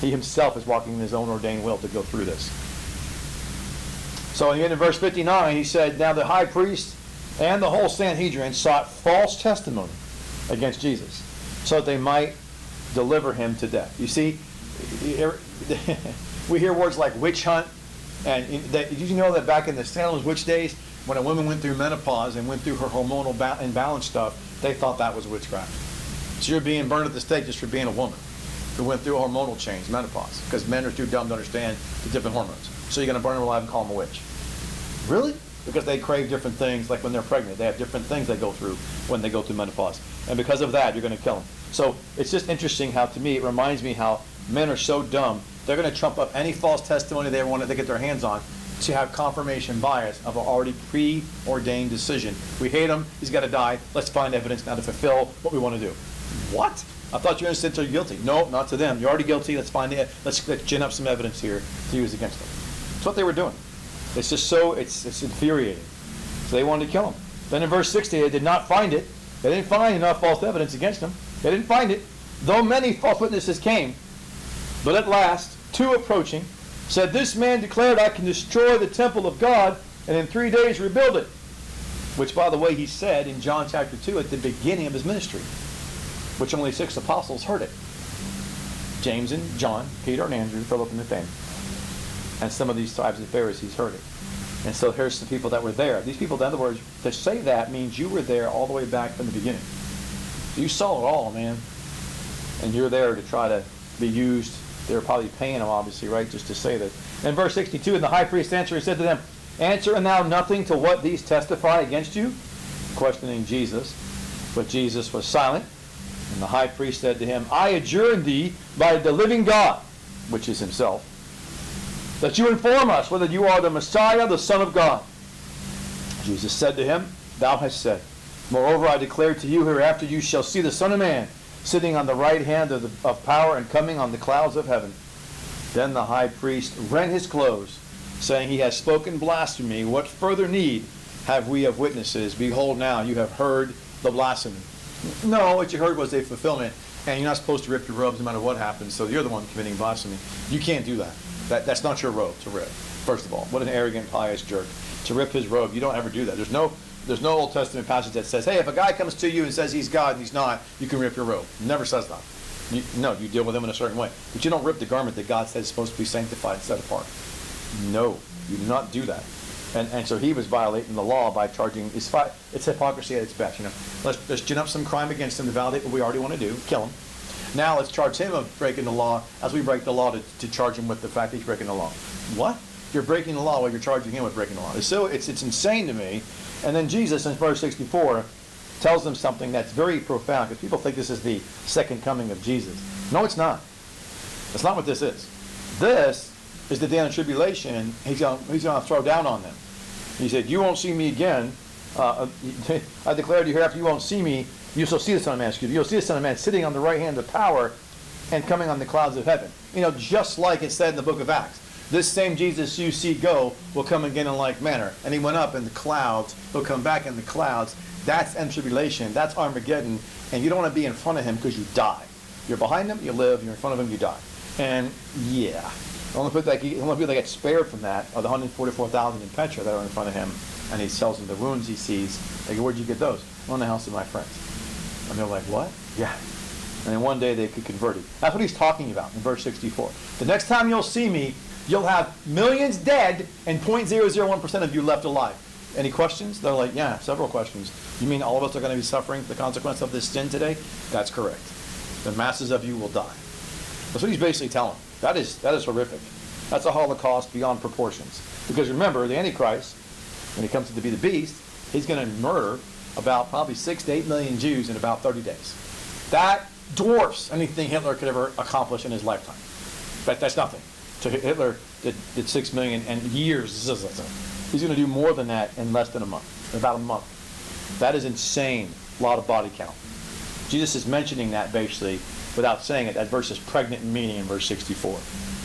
Speaker 2: He himself is walking in his own ordained will to go through this. So in verse 59, he said, now the high priest and the whole Sanhedrin sought false testimony against Jesus so that they might deliver him to death. You see, we hear words like witch hunt. And did you know that back in the Salem witch days, when a woman went through menopause and went through her hormonal imbalance stuff, they thought that was witchcraft. So you're being burned at the stake just for being a woman who went through a hormonal change, menopause, because men are too dumb to understand the different hormones. So you're going to burn them alive and call them a witch. Really? Because they crave different things, like when they're pregnant. They have different things they go through when they go through menopause. And because of that, you're going to kill them. So it's just interesting how, to me, it reminds me how men are so dumb, they're going to trump up any false testimony they ever want to get their hands on to have confirmation bias of an already preordained decision. We hate him. He's got to die. Let's find evidence now to fulfill what we want to do. What? I thought you're innocent until you're guilty. No, not to them. You're already guilty. Let's find it. Let's gin up some evidence here to use against them. That's what they were doing. It's just so, it's infuriating. So they wanted to kill him. Then in verse 60, they did not find it. They didn't find enough false evidence against him. They didn't find it. Though many false witnesses came, but at last, two approaching, said, this man declared, I can destroy the temple of God and in 3 days rebuild it. Which, by the way, he said in John chapter 2 at the beginning of his ministry, which only 6 apostles heard it. James and John, Peter and Andrew, Philip and Nathanael. And some of these tribes of Pharisees heard it. And so here's the people that were there. These people, in other words, to say that means you were there all the way back from the beginning. You saw it all, man. And you're there to try to be used. They were probably paying them, obviously, right, just to say that In verse 62, and the high priest answered and said to them, answer thou nothing to what these testify against you? Questioning Jesus. But Jesus was silent. And the high priest said to him, I adjure thee by the living God, which is himself, that you inform us whether you are the Messiah, the Son of God. Jesus said to him, thou hast said. Moreover, I declare to you, hereafter you shall see the Son of Man sitting on the right hand of power and coming on the clouds of heaven. Then the high priest rent his clothes, saying, he has spoken blasphemy. What further need have we of witnesses? Behold, now you have heard the blasphemy. No, what you heard was a fulfillment, and you're not supposed to rip your robes no matter what happens, so you're the one committing blasphemy. You can't do that. That's not your robe to rip, first of all. What an arrogant, pious jerk. To rip his robe, you don't ever do that. There's no Old Testament passage that says, hey, if a guy comes to you and says he's God and he's not, you can rip your robe. It never says that. You deal with him in a certain way. But you don't rip the garment that God says is supposed to be sanctified and set apart. No, you do not do that. And so he was violating the law by charging, it's hypocrisy at its best. Let's gin up some crime against him to validate what we already want to do, kill him. Now let's charge him of breaking the law as we break the law to charge him with the fact that he's breaking the law. What? You're breaking the law while you're charging him with breaking the law. It's insane to me. And then Jesus in verse 64 tells them something that's very profound, because people think this is the second coming of Jesus. No, it's not. That's not what this is. This is the day of tribulation he's going to throw down on them. He said, you won't see me again. I declare to you hereafter you won't see me. You shall see the Son of Man, You'll see the Son of Man sitting on the right hand of power and coming on the clouds of heaven. Just like it said in the book of Acts. This same Jesus you see go will come again in like manner. And he went up in the clouds. He'll come back in the clouds. That's end tribulation. That's Armageddon. And you don't want to be in front of him because you die. You're behind him, you live. You're in front of him, you die. And yeah, the only people that get spared from that are the 144,000 in Petra that are in front of him. And he tells them the wounds he sees. They go, where'd you get those? Well, in the house of my friends. And they're like, what? Yeah. And then one day they could convert it. That's what he's talking about in verse 64. The next time you'll see me, you'll have millions dead and 0.001% of you left alive. Any questions? They're like, yeah, several questions. You mean all of us are going to be suffering the consequence of this sin today? That's correct. The masses of you will die. That's what he's basically telling. That is horrific. That's a Holocaust beyond proportions. Because remember, the Antichrist, when he comes to be the beast, he's going to murder about probably 6 to 8 million Jews in about 30 days. That dwarfs anything Hitler could ever accomplish in his lifetime. But that's nothing. So Hitler did 6 million and years. He's going to do more than that in less than a month, about a month. That is insane. A lot of body count. Jesus is mentioning that basically without saying it. That verse is pregnant in meaning in verse 64.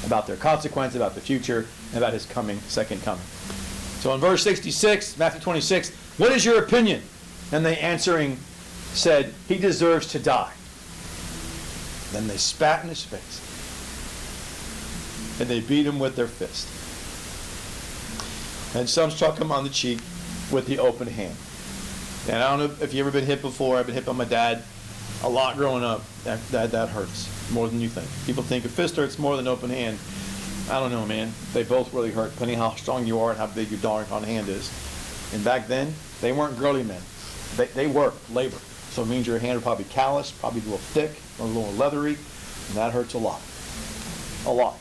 Speaker 2: About their consequence, about the future, and about his second coming. So in verse 66, Matthew 26, what is your opinion? And they answering said, he deserves to die. Then they spat in his face. And they beat him with their fist. And some struck him on the cheek with the open hand. And I don't know if you've ever been hit before. I've been hit by my dad a lot growing up. That hurts more than you think. People think a fist hurts more than an open hand. I don't know, man. They both really hurt, depending how strong you are and how big your darn hand is. And back then, they weren't girly men. They worked, labor. So it means your hand would probably be calloused, probably a little thick, a little leathery, and that hurts a lot. A lot.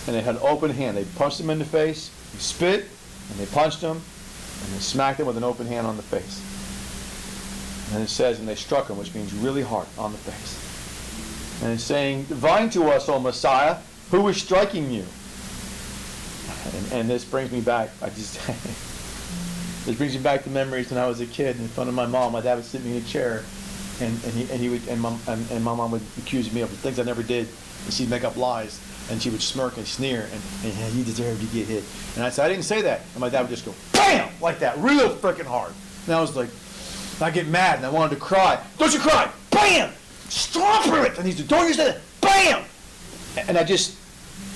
Speaker 2: And they had an open hand. They punched him in the face, he spit, and they punched him, and they smacked him with an open hand on the face. And it says, and they struck him, which means really hard, on the face. And it's saying, divine to us, O Messiah, who is striking you? And this brings me back, this brings me back to memories when I was a kid in front of my mom. My dad would sit me in a chair, and my mom would accuse me of the things I never did, and she'd make up lies. And she would smirk and sneer, and you deserve to get hit. And I said, I didn't say that. And my dad would just go, BAM! Like that, real freaking hard. And I was like, I get mad, and I wanted to cry. Don't you cry! BAM! Stop it! And he said, don't you say that! BAM! And I just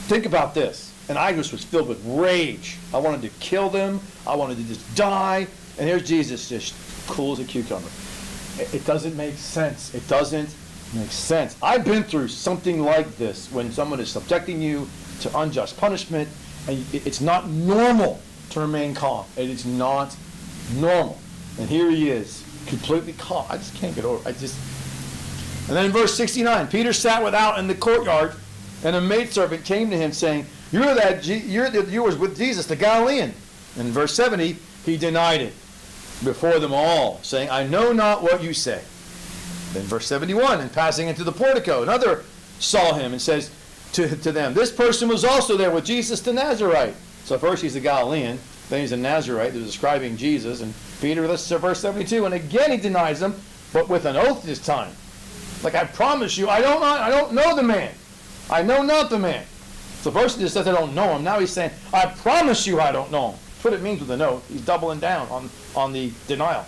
Speaker 2: think about this. And I just was filled with rage. I wanted to kill them. I wanted to just die. And here's Jesus, just cool as a cucumber. It doesn't make sense. It doesn't makes sense. I've been through something like this when someone is subjecting you to unjust punishment, and it's not normal to remain calm. It is not normal. And here he is, completely calm. I just can't get over it. And then in verse 69, Peter sat without in the courtyard, and a maidservant came to him saying, You was with Jesus, the Galilean. In verse 70, he denied it before them all, saying, I know not what you say. Then verse 71, and passing into the portico, another saw him and says to them, this person was also there with Jesus the Nazarite. So first he's a Galilean, then he's a Nazarite. They're describing Jesus. And Peter, listens to verse 72, and again he denies him, but with an oath this time. Like, I promise you, I don't know the man. I know not the man. So first he just says, I don't know him. Now he's saying, I promise you I don't know him. That's what it means with an oath. He's doubling down on the denial.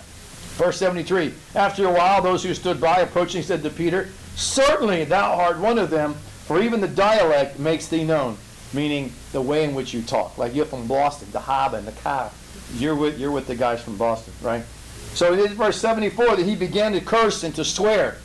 Speaker 2: Verse 73, after a while, those who stood by approaching said to Peter, certainly thou art one of them, for even the dialect makes thee known, meaning the way in which you talk. Like you're from Boston, the haba and the ka. You're with the guys from Boston, right? So it is verse 74 that he began to curse and to swear,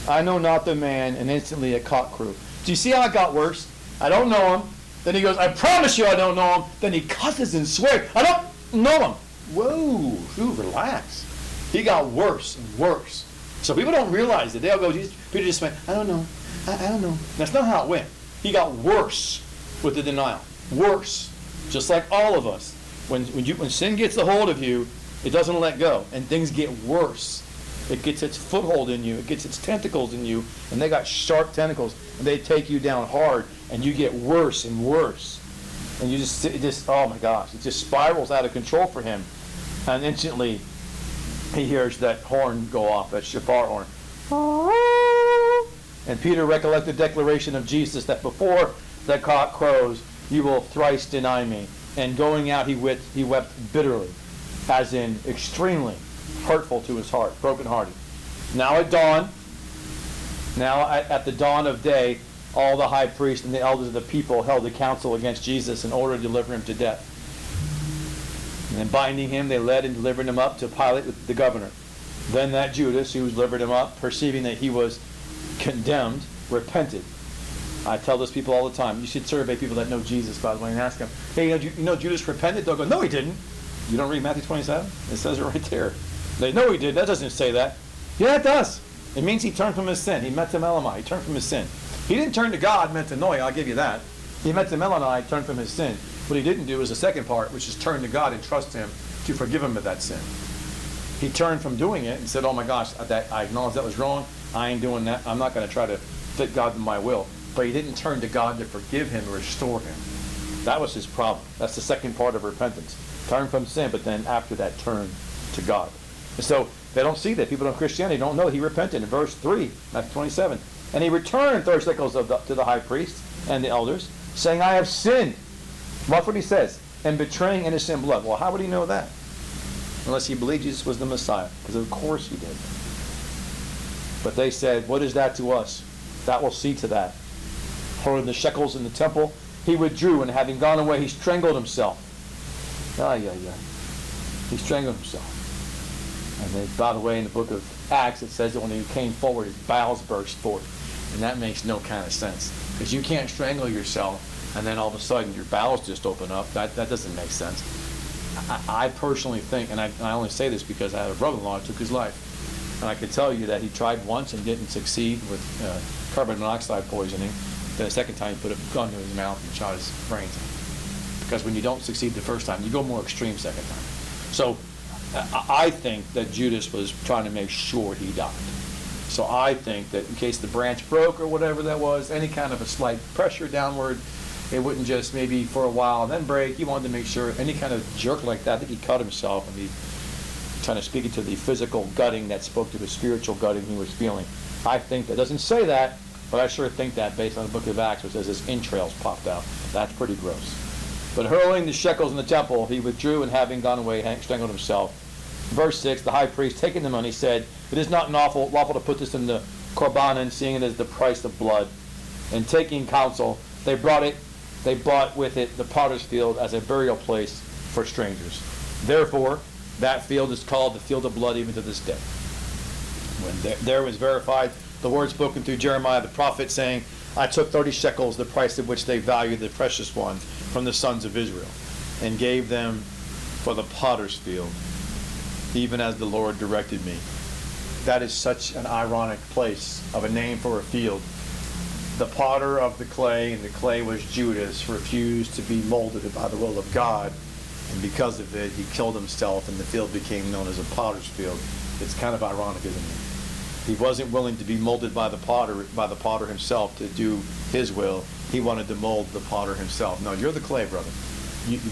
Speaker 2: I know not the man, and instantly it cock crew. Do you see how it got worse? I don't know him. Then he goes, I promise you I don't know him. Then he cusses and swears, I don't know him. Whoa, relax. He got worse and worse. So people don't realize it. They'll go, Peter just went, I don't know. I don't know. That's not how it went. He got worse with the denial. Worse. Just like all of us. When sin gets a hold of you, it doesn't let go. And things get worse. It gets its foothold in you. It gets its tentacles in you. And they got sharp tentacles. And they take you down hard. And you get worse and worse. And you just oh my gosh. It just spirals out of control for him. And instantly, he hears that horn go off, that shofar horn. And Peter recollected the declaration of Jesus that before the cock crows, you will thrice deny me. And going out, he wept bitterly, as in extremely hurtful to his heart, brokenhearted. Now at dawn, at the dawn of day, all the high priests and the elders of the people held a council against Jesus in order to deliver him to death. And then binding him, they led and delivered him up to Pilate, the governor. Then that Judas, who delivered him up, perceiving that he was condemned, repented. I tell this people all the time. You should survey people that know Jesus, by the way, and ask them, hey, you know Judas repented? They'll go, no, he didn't. You don't read Matthew 27? It says it right there. They know he did. That doesn't say that. Yeah, it does. It means he turned from his sin. He metamelamai. He turned from his sin. He didn't turn to God, metanoia, I'll give you that. He metamelamai, turned from his sin. What he didn't do is the second part, which is turn to God and trust him to forgive him of that sin. He turned from doing it and said, oh my gosh, I acknowledge that was wrong. I ain't doing that. I'm not going to try to fit God in my will. But he didn't turn to God to forgive him or restore him. That was his problem. That's the second part of repentance. Turn from sin, but then after that, turn to God. And so they don't see that. People in Christianity don't know that he repented. In verse 3, Matthew 27, and he returned 30 shekels to the high priest and the elders, saying, I have sinned. Watch what he says. And betraying innocent blood. Well, how would he know that? Unless he believed Jesus was the Messiah. Because of course he did. But they said, what is that to us? That will see to that. Holding the shekels in the temple, he withdrew, and having gone away, he strangled himself. He strangled himself. And then, by the way, in the book of Acts, it says that when he came forward, his bowels burst forth. And that makes no kind of sense. Because you can't strangle yourself, and then all of a sudden your bowels just open up. That doesn't make sense. I personally think, and I only say this because I had a brother-in-law who took his life. And I can tell you that he tried once and didn't succeed with carbon monoxide poisoning. Then the second time he put a gun to his mouth and shot his brains out. Because when you don't succeed the first time, you go more extreme second time. So I think that Judas was trying to make sure he died. So I think that in case the branch broke or whatever that was, any kind of a slight pressure downward, it wouldn't just maybe for a while and then break. He wanted to make sure any kind of jerk like that he cut himself, and he trying to speak to the physical gutting that spoke to the spiritual gutting he was feeling. I think that doesn't say that, but I sure think that based on the book of Acts, which says his entrails popped out. That's pretty gross. But hurling the shekels in the temple, he withdrew, and having gone away, strangled himself. Verse 6, the high priest, taking the money, said, it is not lawful to put this in the korbanon, seeing it as the price of blood. And taking counsel, they bought with it the potter's field as a burial place for strangers. Therefore, that field is called the field of blood even to this day. When there was verified the word spoken through Jeremiah the prophet, saying, I took 30 shekels, the price of which they valued the precious one, from the sons of Israel, and gave them for the potter's field, even as the Lord directed me. That is such an ironic place of a name for a field. the potter of the clay, and the clay was Judas, refused to be molded by the will of God, and because of it, he killed himself, and the field became known as a potter's field. It's kind of ironic, isn't it? He wasn't willing to be molded by the potter himself to do his will. He wanted to mold the potter himself. No, you're the clay, brother.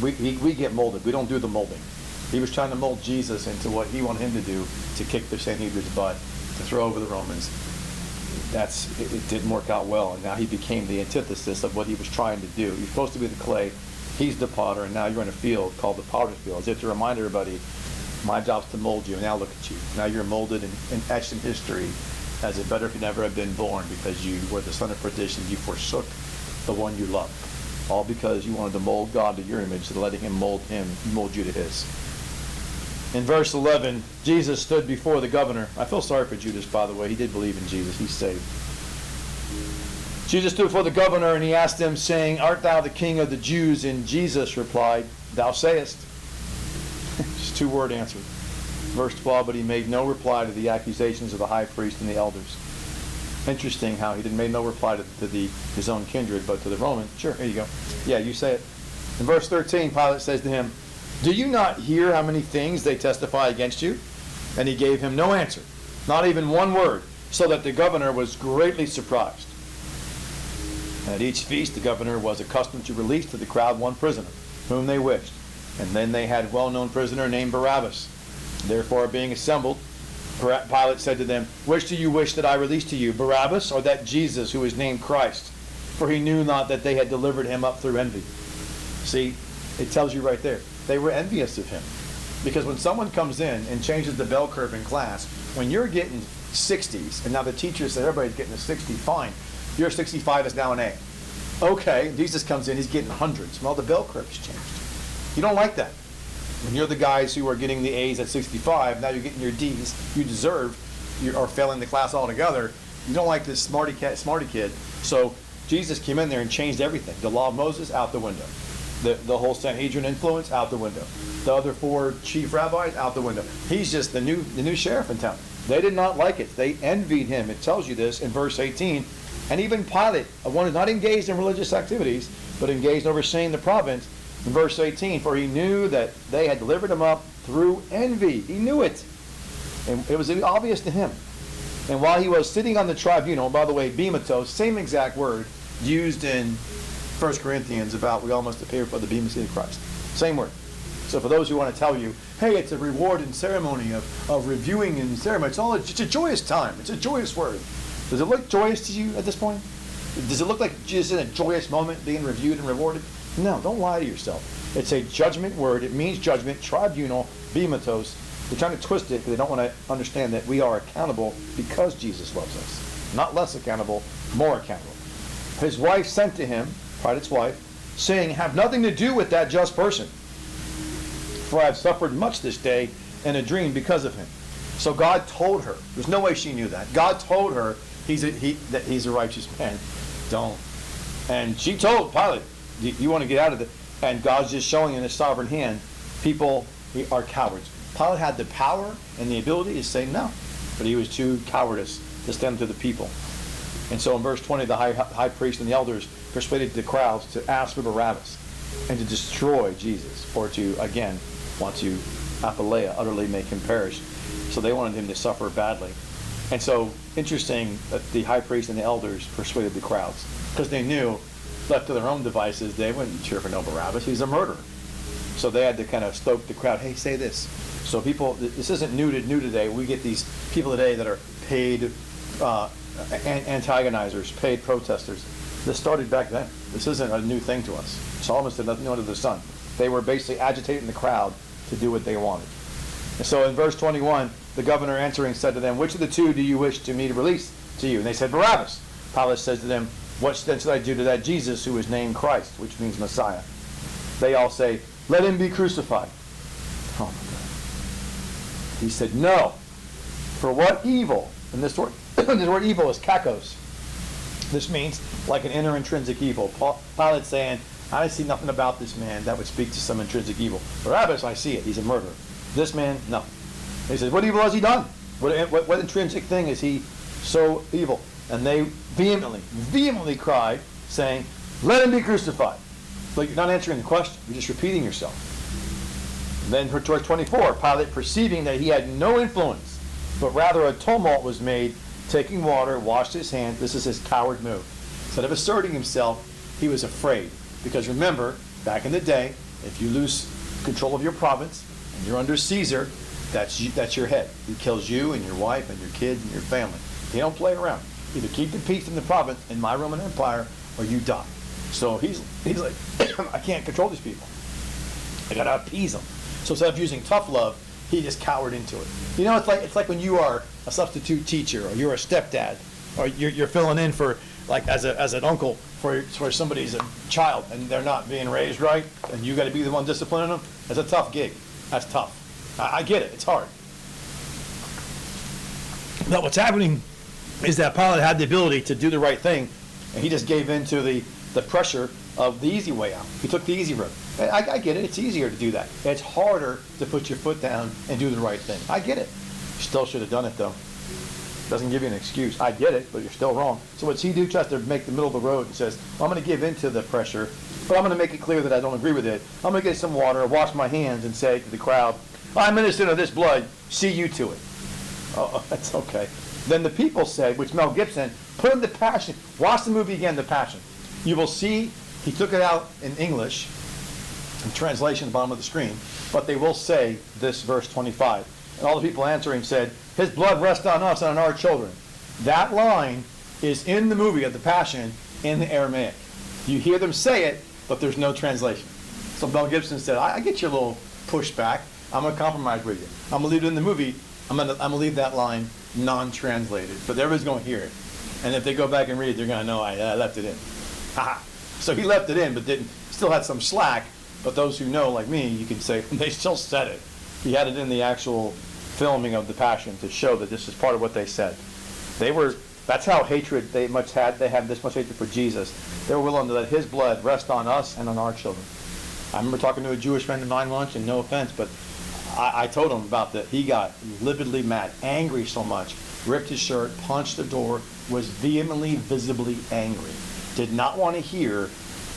Speaker 2: We get molded. We don't do the molding. He was trying to mold Jesus into what he wanted him to do, to kick the Sanhedrin's butt, to throw over the Romans. It didn't work out well, and now he became the antithesis of what he was trying to do. You're supposed to be the clay, he's the potter, and now you're in a field called the potter's field. As if to remind everybody, my job's to mold you, and now look at you. Now you're molded and etched in history as it better if you never had been born, because you were the son of perdition. You forsook the one you loved, all because you wanted to mold God to your image, and letting him mold you to his. In verse 11, Jesus stood before the governor. I feel sorry for Judas, by the way. He did believe in Jesus. He's saved. Jesus stood before the governor, and he asked him, saying, "Art thou the king of the Jews?" And Jesus replied, "Thou sayest." Just 2-word answer. Verse 12, but he made no reply to the accusations of the high priest and the elders. Interesting how he didn't make no reply to his own kindred, but to the Roman. Sure, here you go. Yeah, you say it. In verse 13, Pilate says to him, "Do you not hear how many things they testify against you?" And he gave him no answer, not even one word, so that the governor was greatly surprised. And at each feast the governor was accustomed to release to the crowd one prisoner, whom they wished. And then they had a well-known prisoner named Barabbas. Therefore, being assembled, Pilate said to them, "Which do you wish that I release to you, Barabbas, or that Jesus who is named Christ?" For he knew not that they had delivered him up through envy. See, it tells you right there. They were envious of him. Because when someone comes in and changes the bell curve in class, when you're getting 60s, and now the teacher said everybody's getting a 60, fine. Your 65 is now an A. Okay, Jesus comes in, he's getting hundreds. Well, the bell curve has changed. You don't like that. When you're the guys who are getting the A's at 65, now you're getting your D's. You are failing the class altogether. You don't like this smarty kid. So Jesus came in there and changed everything. The law of Moses, out the window. The whole Sanhedrin influence, out the window. The other 4 chief rabbis, out the window. He's just the new sheriff in town. They did not like it. They envied him. It tells you this in verse 18. And even Pilate, one who's not engaged in religious activities, but engaged in overseeing the province, in verse 18, for he knew that they had delivered him up through envy. He knew it. And it was obvious to him. And while he was sitting on the tribunal, by the way, bimatos, same exact word used in 1 Corinthians about we all must appear for the bema seat of Christ. Same word. So for those who want to tell you, hey, it's a reward and ceremony of reviewing and ceremony, it's a joyous time. It's a joyous word. Does it look joyous to you at this point? Does it look like just in a joyous moment being reviewed and rewarded? No, don't lie to yourself. It's a judgment word. It means judgment, tribunal, bimatos. They're trying to twist it because they don't want to understand that we are accountable because Jesus loves us. Not less accountable, more accountable. His wife sent to him, Pilate's wife, saying, have nothing to do with that just person. For I have suffered much this day in a dream because of him. So God told her. There's no way she knew that. God told her that he's a righteous man. Don't. And she told Pilate, you want to get out of it. And God's just showing in his sovereign hand, people are cowards. Pilate had the power and the ability to say no, but he was too cowardice to stand to the people. And so in verse 20, the high priest and the elders persuaded the crowds to ask for Barabbas and to destroy Jesus, or to, again, want to apaleia, utterly make him perish. So they wanted him to suffer badly. And so, interesting that the high priest and the elders persuaded the crowds, because they knew, left to their own devices, they wouldn't cheer for no Barabbas. He's a murderer. So they had to kind of stoke the crowd. Hey, say this. So people, this isn't new today. We get these people today that are paid antagonizers, paid protesters. This started back then. This isn't a new thing to us. Solomon said nothing new under the sun. They were basically agitating the crowd to do what they wanted. And so in verse 21, the governor answering said to them, which of the two do you wish me to release to you? And they said, Barabbas. Pilate says to them, what then should I do to that Jesus who is named Christ, which means Messiah? They all say, let him be crucified. Oh my God. He said, no. For what evil? And this word evil is kakos. This means like an inner intrinsic evil. Pilate saying, I see nothing about this man that would speak to some intrinsic evil. Barabbas, I see it. He's a murderer. This man, no. He says, what evil has he done? What intrinsic thing is he so evil? and they vehemently cried, saying, "Let him be crucified." But you're not answering the question. You're just repeating yourself. And then for verse 24, Pilate, perceiving that he had no influence, but rather a tumult was made, taking water, washed his hands. This is his coward move. Instead of asserting himself, he was afraid. Because remember, back in the day, if you lose control of your province and you're under Caesar, that's your head. He kills you and your wife and your kids and your family. They don't play around. Either keep the peace in the province in my Roman Empire, or you die. So he's like, I can't control these people. I gotta appease them. So instead of using tough love, he just cowered into it. You know, it's like when you are a substitute teacher, or you're a stepdad, or you're filling in for, like, as an uncle for somebody's a child and they're not being raised right, and you got to be the one disciplining them. It's a tough gig. That's tough. I get it. It's hard. Now what's happening is that Pilate had the ability to do the right thing, and he just gave in to the pressure of the easy way out. He took the easy road. I get it. It's easier to do that. It's harder to put your foot down and do the right thing. I get it. You still should have done it, though. Doesn't give you an excuse. I get it, but you're still wrong. So what's he do? Tries to make the middle of the road and says, well, I'm going to give in to the pressure, but I'm going to make it clear that I don't agree with it. I'm going to get some water, wash my hands, and say to the crowd, I'm innocent of this blood. See you to it. Oh, that's okay. Then the people said, which Mel Gibson put in the Passion. Watch the movie again, The Passion. You will see he took it out in English, in translation at the bottom of the screen, but they will say this verse 25. And all the people answering said, his blood rests on us and on our children. That line is in the movie of The Passion in the Aramaic. You hear them say it, but there's no translation. So Mel Gibson said, I get your little pushback. I'm going to compromise with you. I'm going to leave it in the movie. I'm going to leave that line non-translated. But everybody's going to hear it. And if they go back and read it, they're going to know I left it in. Haha. So he left it in, but still had some slack. But those who know, like me, you can say, they still said it. He had it in the actual filming of The Passion to show that this is part of what they said. That's how hatred they had this much hatred for Jesus. They were willing to let his blood rest on us and on our children. I remember talking to a Jewish friend of mine once, and no offense, but I told him about that. He got lividly mad, angry so much, ripped his shirt, punched the door, was vehemently, visibly angry. Did not want to hear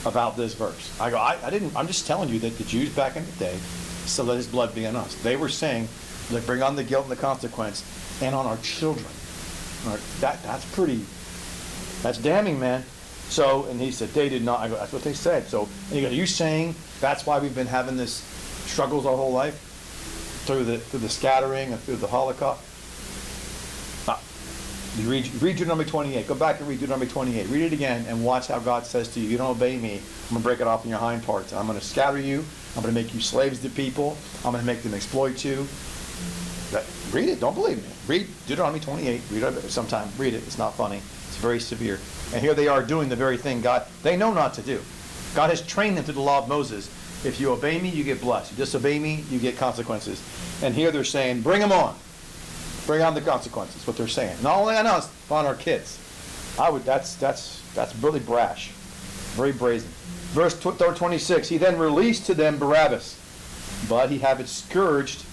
Speaker 2: about this verse. I go, I'm just telling you that the Jews back in the day said, let his blood be on us. They were saying, like, bring on the guilt and the consequence, and on our children. That's damning, man. So, and he said, they did not. I go, that's what they said. So, and he goes, are you saying that's why we've been having this struggles our whole life? Through the scattering and through the Holocaust? You read Deuteronomy 28. Go back and read Deuteronomy 28. Read it again and watch how God says to you, you don't obey me, I'm going to break it off in your hind parts. I'm going to scatter you. I'm going to make you slaves to people. I'm going to make them exploit you. Read it. Don't believe me. Read Deuteronomy 28. Read it sometime. Read it. It's not funny. It's very severe. And here they are doing the very thing they know not to do. God has trained them through the law of Moses. If you obey me, you get blessed. You disobey me, you get consequences. And here they're saying, bring them on. Bring on the consequences, what they're saying. Not only on us, but on our kids. That's really brash. Very brazen. Verse 26, he then released to them Barabbas, but he had scourged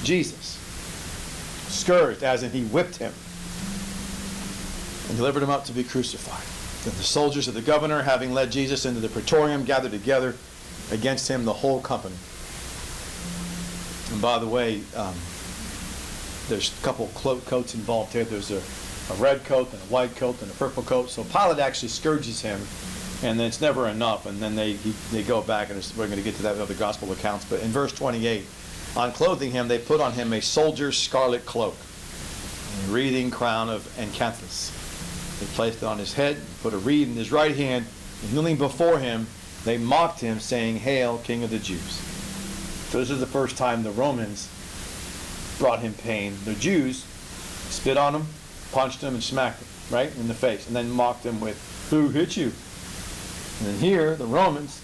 Speaker 2: Jesus. Scourged, as in he whipped him and delivered him up to be crucified. Then the soldiers of the governor, having led Jesus into the praetorium, gathered together against him the whole company. And by the way, there's a couple coats involved here. There's a red coat and a white coat and a purple coat. So Pilate actually scourges him, and then it's never enough. And then they go back, and we're going to get to that in other gospel accounts. But in verse 28, on clothing him, they put on him a soldier's scarlet cloak, and a wreathing crown of acanthus. They placed it on his head, put a reed in his right hand, and kneeling before him, they mocked him, saying, Hail, King of the Jews. So this is the first time the Romans brought him pain. The Jews spit on him, punched him, and smacked him, right, in the face, and then mocked him with, who hit you? And then here, the Romans,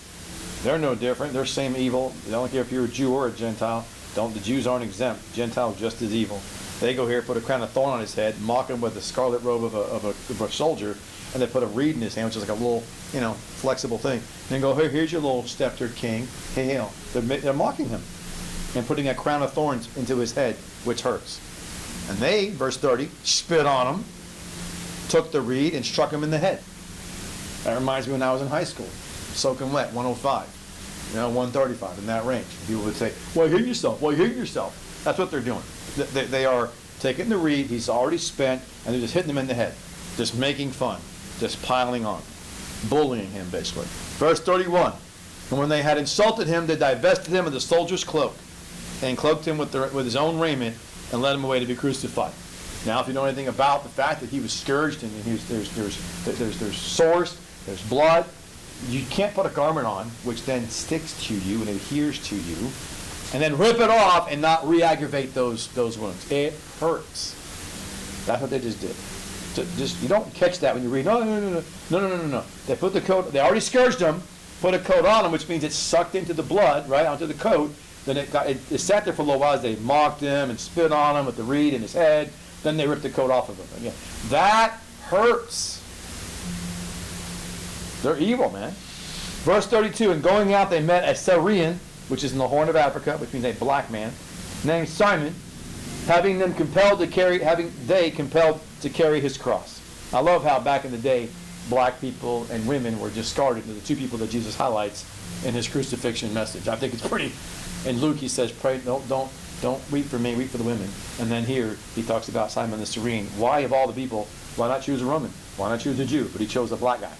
Speaker 2: they're no different. They're same evil. They don't care if you're a Jew or a Gentile. The Jews aren't exempt. Gentiles just as evil. They go here, put a crown of thorn on his head, mock him with the scarlet robe of a soldier, and they put a reed in his hand, which is like a little, flexible thing. And then go, hey, here's your little sceptered king. Hail. They're mocking him and putting a crown of thorns into his head, which hurts. And they, verse 30, spit on him took the reed and struck him in the head. That reminds me when I was in high school. Soaking wet, 105, 135, in that range. People would say, well, hit yourself, well, hit yourself. That's what they're doing. They are taking the reed, he's already spent, and they're just hitting him in the head. Just making fun, just piling on, bullying him, basically. Verse 31, and when they had insulted him, they divested him of the soldier's cloak, and cloaked him with his own raiment, and led him away to be crucified. Now, if you know anything about the fact that he was scourged, and there's sores, there's blood, you can't put a garment on, which then sticks to you and adheres to you, and then rip it off and not re-aggravate those wounds. It hurts. That's what they just did. You don't catch that when you read, no. They put the coat, they already scourged him, put a coat on him, which means it sucked into the blood, right, onto the coat. Then it sat there for a little while as they mocked him and spit on him with the reed in his head. Then they ripped the coat off of him. Again, that hurts. They're evil, man. Verse 32, and going out they met a Syrian, which is in the Horn of Africa, which means a black man, named Simon, having compelled to carry his cross. I love how back in the day, black people and women were discarded, the two people that Jesus highlights in his crucifixion message. I think it's pretty. In Luke he says, pray, don't weep for me, weep for the women. And then here he talks about Simon the Cyrene. Why of all the people, why not choose a Roman? Why not choose a Jew? But he chose a black guy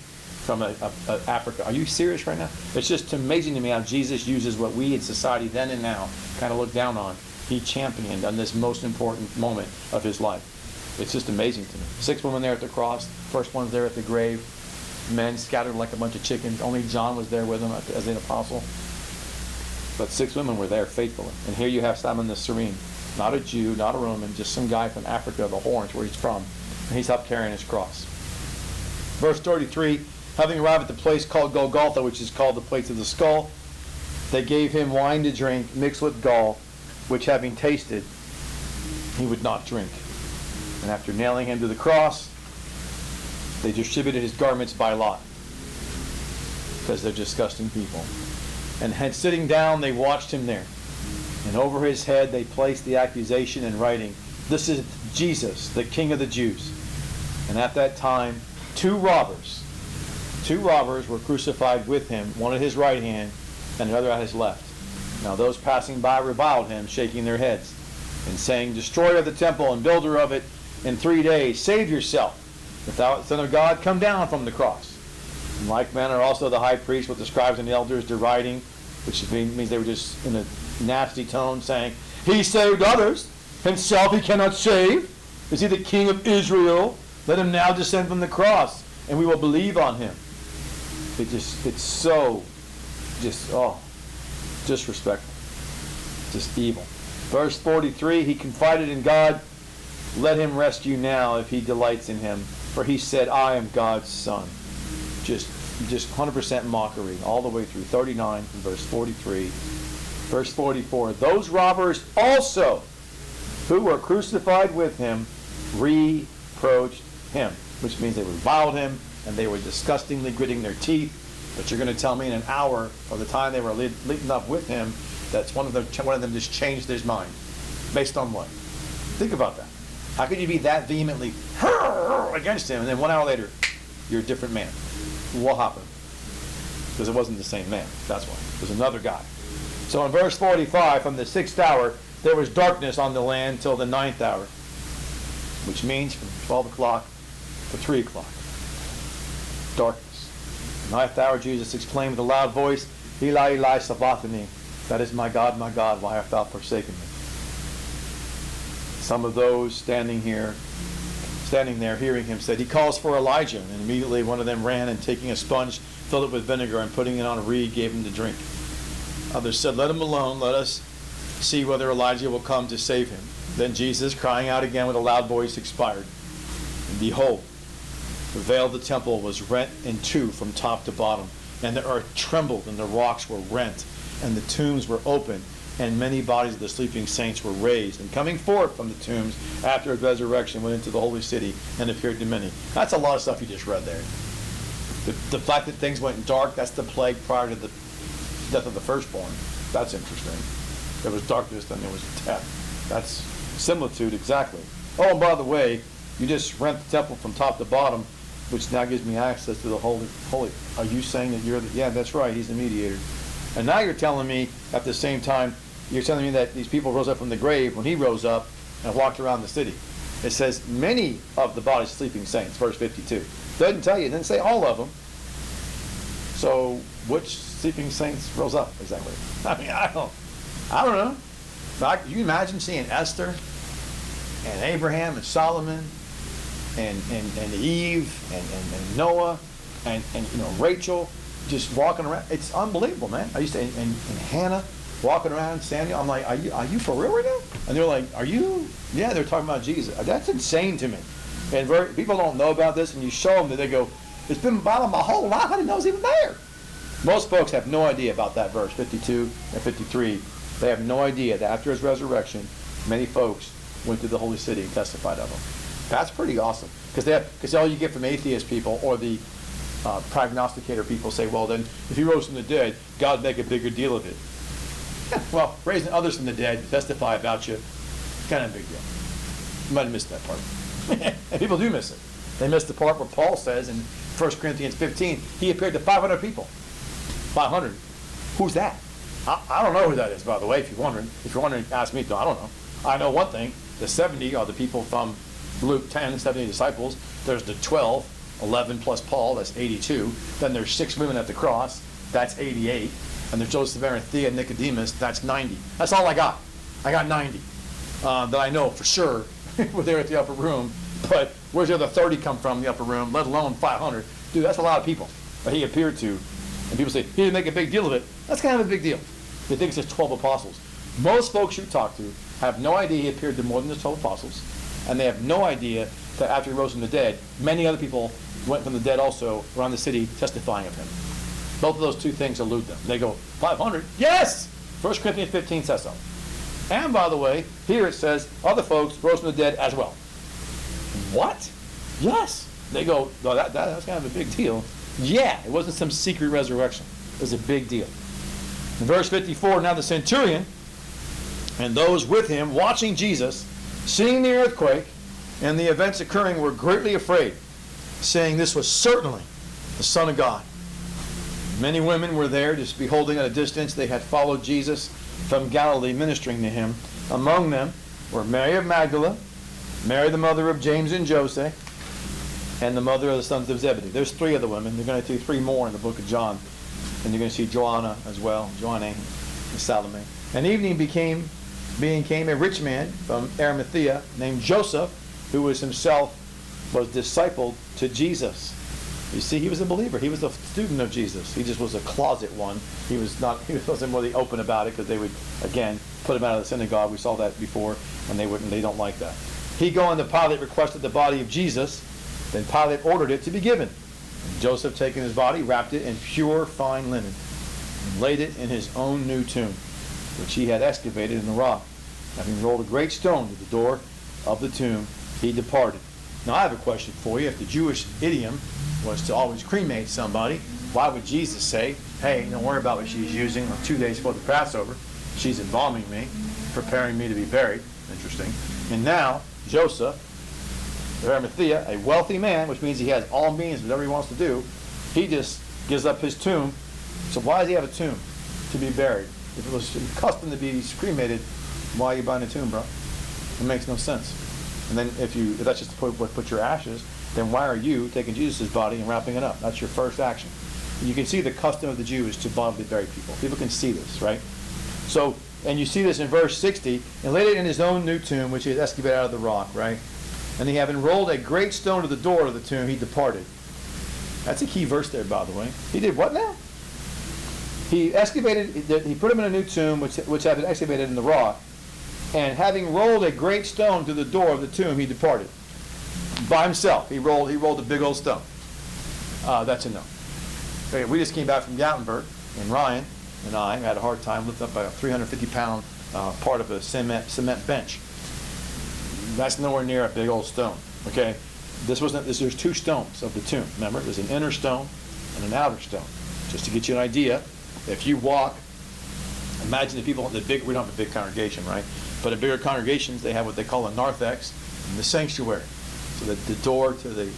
Speaker 2: from Africa. Are you serious right now? It's just amazing to me how Jesus uses what we in society then and now kind of look down on. He championed on this most important moment of his life. It's just amazing to me. 6 women there at the cross. First one's there at the grave. Men scattered like a bunch of chickens. Only John was there with him as an apostle. But 6 women were there faithfully. And here you have Simon the Cyrene. Not a Jew, not a Roman, just some guy from Africa, the Horns, where he's from. And he's up carrying his cross. Verse 33, having arrived at the place called Golgotha, which is called the place of the skull, they gave him wine to drink mixed with gall, which having tasted, he would not drink. And after nailing him to the cross, they distributed his garments by lot, because they're disgusting people. And sitting down, they watched him there. And over his head they placed the accusation in writing, "This is Jesus, the King of the Jews." And at that time, two robbers were crucified with him, one at his right hand and the other at his left. Now those passing by reviled him, shaking their heads, and saying, "Destroyer of the temple and builder of it in 3 days, save yourself. If thou art the Son of God, come down from the cross." In like manner also the high priest with the scribes and the elders deriding, which means they were just in a nasty tone saying, "He saved others, himself he cannot save. Is he the King of Israel? Let him now descend from the cross, and we will believe on him." It's so disrespectful, just evil. Verse 43, he confided in God, "Let him rescue now if he delights in him, for he said, I am God's son." Just 100% mockery all the way through 39 and verse 43. Verse 44, those robbers also who were crucified with him reproached him, which means they reviled him and they were disgustingly gritting their teeth. But you're going to tell me in an hour of the time they were leading up with him, that's one of them just changed his mind. Based on what? Think about that. How could you be that vehemently against him and then 1 hour later you're a different man? What happened? Because it wasn't the same man. That's why. It was another guy. So in verse 45, from the 6th hour, there was darkness on the land till the 9th hour, which means from 12 o'clock to 3 o'clock. Darkness. The 9th hour, Jesus exclaimed with a loud voice, "Eli, Eli, sabachthani." That is, my God, why hast thou forsaken me? Some of those standing there, hearing him, said, "He calls for Elijah." And immediately one of them ran and taking a sponge, filled it with vinegar, and putting it on a reed, gave him to drink. Others said, "Let him alone, let us see whether Elijah will come to save him." Then Jesus, crying out again with a loud voice, expired. And behold, the veil of the temple was rent in two from top to bottom, and the earth trembled, and the rocks were rent, and the tombs were opened, and many bodies of the sleeping saints were raised, and coming forth from the tombs after his resurrection went into the holy city and appeared to many. That's a lot of stuff you just read there. The fact that things went dark, that's the plague prior to the death of the firstborn. That's interesting. There was darkness, then there was death. That's similitude exactly. Oh, and by the way, You just rent the temple from top to bottom, which now gives me access to the holy. Are you saying that you're the, yeah, that's right, he's the mediator. And now you're telling me at the same time, you're telling me that these people rose up from the grave when he rose up and walked around the city. It says many of the body's sleeping saints, verse 52. Doesn't tell you, it didn't say all of them. So which sleeping saints rose up exactly? I mean, I don't know. Can you imagine seeing Esther and Abraham and Solomon and Eve and Noah and Rachel just walking around? It's unbelievable, man. I used to and Hannah walking around, Samuel. I'm like, are you for real right now? And they're like, are you? Yeah, they're talking about Jesus. That's insane to me. And people don't know about this, and you show them that they go, it's been about my whole life. I didn't know it was even there. Most folks have no idea about that verse, 52 and 53. They have no idea that after his resurrection, many folks went to the holy city and testified of him. That's pretty awesome. Because all you get from atheist people or the prognosticator people say, well, then if he rose from the dead, God make a bigger deal of it. Well, raising others from the dead to testify about you, kind of a big deal. You might have missed that part. And people do miss it. They miss the part where Paul says in 1 Corinthians 15, he appeared to 500 people. 500. Who's that? I don't know who that is, by the way, if you're wondering. If you're wondering, ask me. No, I don't know. I know one thing. The 70 are the people from Luke 10, 70 disciples. There's the 12, 11 plus Paul, that's 82. Then there's 6 women at the cross, that's 88. And there's Joseph, Arimathea, and Nicodemus, that's 90. That's all I got. I got 90 that I know for sure were there at the upper room. But where's the other 30 come from, the upper room, let alone 500? Dude, that's a lot of people that he appeared to. And people say, he didn't make a big deal of it. That's kind of a big deal. They think it's just 12 apostles. Most folks you talk to have no idea he appeared to more than the 12 apostles. And they have no idea that after he rose from the dead, many other people went from the dead also around the city testifying of him. Both of those two things elude them. They go, 500? Yes! 1 Corinthians 15 says so. And by the way, here it says, other folks rose from the dead as well. What? Yes. They go, well, that's kind of a big deal. Yeah, it wasn't some secret resurrection. It was a big deal. In verse 54, now the centurion and those with him watching Jesus, seeing the earthquake and the events occurring, were greatly afraid, saying this was certainly the Son of God. Many women were there, just beholding at a distance. They had followed Jesus from Galilee, ministering to him. Among them were Mary of Magdala, Mary the mother of James and Joseph, and the mother of the sons of Zebedee. There's 3 of the women. They're going to do 3 more in the book of John. And you're going to see Joanna as well, Joanna and Salome. And evening came a rich man from Arimathea named Joseph, who was himself discipled to Jesus. You see, he was a believer. He was a student of Jesus. He just was a closet one. He wasn't really open about it because they would, again, put him out of the synagogue. We saw that before, and they don't like that. He going to Pilate, requested the body of Jesus. Then Pilate ordered it to be given. And Joseph, taking his body, wrapped it in pure fine linen, and laid it in his own new tomb, which he had excavated in the rock. Having rolled a great stone to the door of the tomb, he departed. Now I have a question for you. If the Jewish idiom was to always cremate somebody, why would Jesus say, hey, don't worry about what she's using on 2 days before the Passover. She's embalming me, preparing me to be buried. Interesting. And now, Joseph of Arimathea, a wealthy man, which means he has all means, whatever he wants to do, he just gives up his tomb. So why does he have a tomb? To be buried. If it was custom to be cremated, why are you buying a tomb, bro? It makes no sense. And then if that's just to put your ashes, then why are you taking Jesus' body and wrapping it up? That's your first action. And you can see the custom of the Jew is to bodily bury people. People can see this, right? So, and you see this in verse 60, and laid it in his own new tomb, which he had excavated out of the rock, right? And he having rolled a great stone to the door of the tomb, he departed. That's a key verse there, by the way. He did what now? He put him in a new tomb, which had been excavated in the rock, and having rolled a great stone to the door of the tomb, he departed. By himself. He rolled a big old stone. That's a no. Okay, we just came back from Gatlinburg, and Ryan and I had a hard time lifting up a 350-pound part of a cement bench. That's nowhere near a big old stone. Okay, there's 2 stones of the tomb. Remember, there's an inner stone and an outer stone. Just to get you an idea, if you walk, imagine the people, we don't have a big congregation, right? But in bigger congregations, they have what they call a narthex in the sanctuary. So that the door to the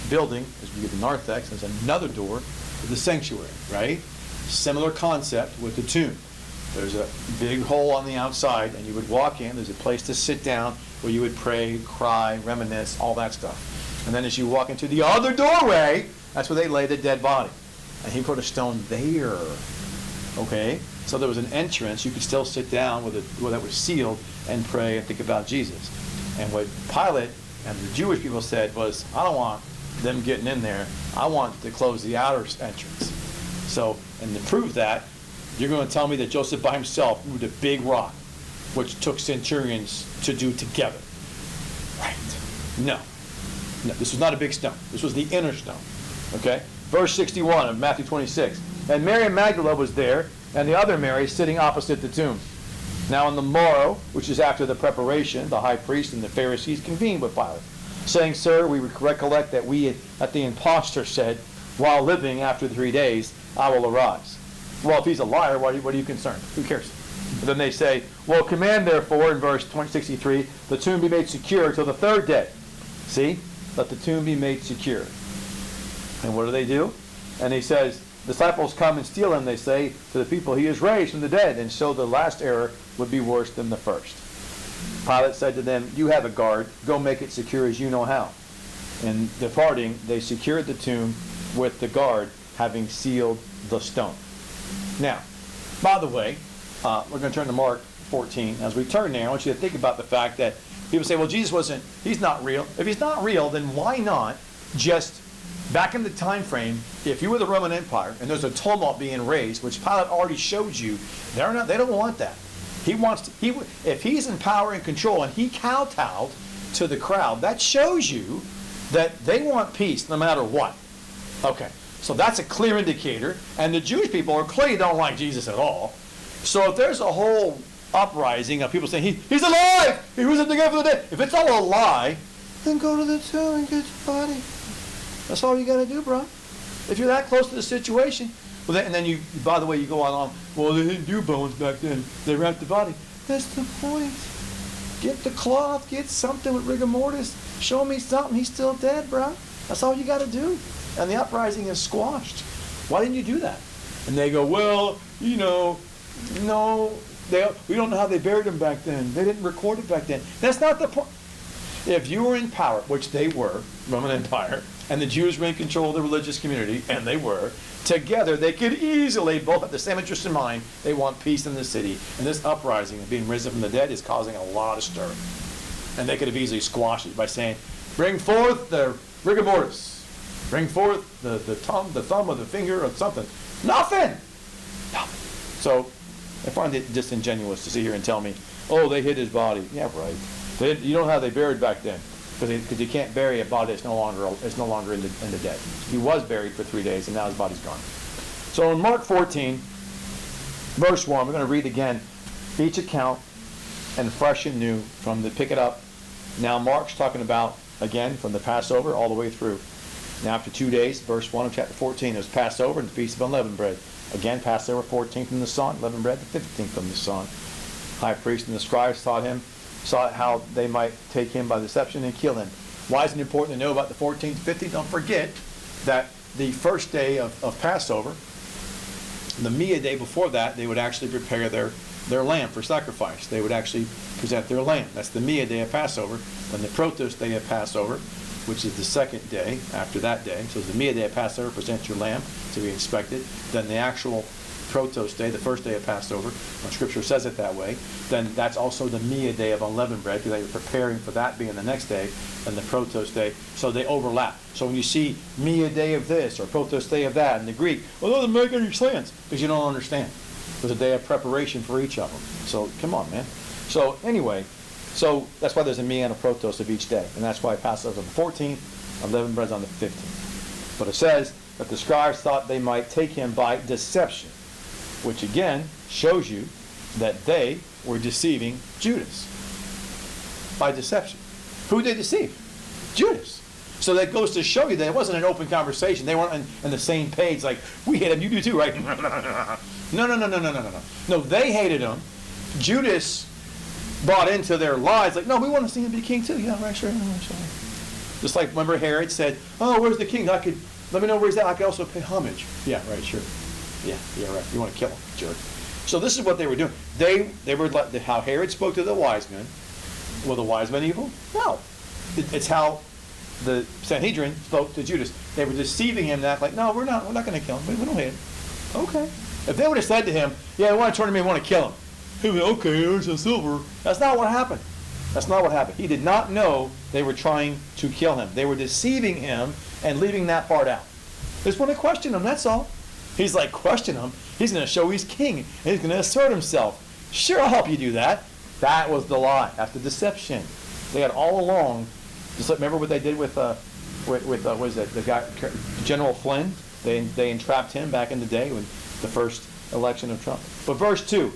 Speaker 2: building is we get the narthex, there's another door to the sanctuary, right? Similar concept with the tomb. There's a big hole on the outside, and you would walk in, there's a place to sit down where you would pray, cry, reminisce, all that stuff. And then as you walk into the other doorway, that's where they lay the dead body. And he put a stone there. Okay? So there was an entrance. You could still sit down where that was sealed and pray and think about Jesus. And what Pilate and the Jewish people said was, I don't want them getting in there. I want to close the outer entrance. So, and to prove that, you're going to tell me that Joseph by himself moved a big rock, which took centurions to do together. Right. No. No, this was not a big stone. This was the inner stone. Okay? Verse 61 of Matthew 26. And Mary Magdalene was there, and the other Mary sitting opposite the tomb. Now on the morrow, which is after the preparation, the high priest and the Pharisees convened with Pilate, saying, Sir, we recollect that the impostor said, while living after 3 days, I will arise. Well, if he's a liar, what are you concerned? Who cares? But then they say, well, command therefore, in verse 63, the tomb be made secure till the third day. See? Let the tomb be made secure. And what do? And he says, disciples come and steal him, they say, to the people, he is raised from the dead. And so the last error would be worse than the first. Pilate said to them, you have a guard, go make it secure as you know how. And departing, they secured the tomb with the guard, having sealed the stone. Now, by the way, we're going to turn to Mark 14. As we turn there, I want you to think about the fact that people say, well, he's not real. If he's not real, then why not just, back in the time frame, if you were the Roman Empire and there's a tumult being raised, which Pilate already showed you, they don't want that. If he's in power and control and he kowtowed to the crowd, that shows you that they want peace no matter what. Okay, so that's a clear indicator, and the Jewish people clearly don't like Jesus at all. So if there's a whole uprising of people saying, he's alive! He rose up again from the dead. If it's all a lie, then go to the tomb and get your body. That's all you got to do, bro. If you're that close to the situation, well, and then by the way, you go on, well, they didn't do bones back then. They wrapped the body. That's the point. Get the cloth, get something with rigor mortis. Show me something. He's still dead, bro. That's all you got to do. And the uprising is squashed. Why didn't you do that? And they go, well, no, we don't know how they buried him back then. They didn't record it back then. That's not the point. If you were in power, which they were, Roman Empire, and the Jews were in control of the religious community, and they were, together they could easily both have the same interest in mind. They want peace in the city. And this uprising of being risen from the dead is causing a lot of stir. And they could have easily squashed it by saying, bring forth the rigor mortis. Bring forth the thumb or the finger or something. Nothing! So I find it disingenuous to sit here and tell me, oh, they hid his body. Yeah, right. You don't know how they buried back then. Because you can't bury a body that's no longer in the dead. He was buried for 3 days, and now his body's gone. So in Mark 14, verse 1, we're going to read again each account and fresh and new pick it up. Now Mark's talking about, again, from the Passover all the way through. Now after 2 days, verse 1 of chapter 14, there's Passover and the Feast of Unleavened Bread. Again, Passover 14th from the sun, leavened bread the 15th from the sun. High priest and the scribes saw how they might take him by deception and kill him. Why is it important to know about the 14th, 15th? Don't forget that the first day of Passover, the Mia day before that, they would actually prepare their lamb for sacrifice. They would actually present their lamb. That's the Mia day of Passover. Then the Protos day of Passover, which is the second day after that day. So the Mia day of Passover, present your lamb to be inspected. Then the actual Protos day, the first day of Passover, when Scripture says it that way, then that's also the Mia day of unleavened bread, because they were preparing for that being the next day, and the Protos day, so they overlap. So when you see Mia day of this, or Protos day of that in the Greek, well, it doesn't make any sense, because you don't understand. There's a day of preparation for each of them. So, come on, man. So, anyway, so that's why there's a Mia and a Protos of each day, and that's why Passover's on the 14th, unleavened bread's on the 15th. But it says that the scribes thought they might take him by deception, which again shows you that they were deceiving Judas. By deception. Who did they deceive? Judas. So that goes to show you that it wasn't an open conversation. They weren't on the same page like, we hate him, you do too, right? No. No, they hated him. Judas bought into their lies like, no, we want to see him be king too. Yeah, right, sure. Just like, remember Herod said, oh, where's the king? Let me know where he's at. I could also pay homage. Yeah, right, sure. Yeah, right. You want to kill him, jerk. So this is what they were doing. They were like, how Herod spoke to the wise men. Were the wise men evil? No. It's how the Sanhedrin spoke to Judas. They were deceiving him, that like, no, we're not going to kill him. We don't hate him. Okay. If they would have said to him, yeah, I want to turn him in, I want to kill him. He would, okay, here's the silver. That's not what happened. That's not what happened. He did not know they were trying to kill him. They were deceiving him and leaving that part out. They just want to question him, that's all. He's like, question him. He's going to show he's king. And he's going to assert himself. Sure, I'll help you do that. That was the lie. That's the deception. They had all along, just like, remember what they did with what is it, the guy, General Flynn? They entrapped him back in the day when the first election of Trump. But verse 2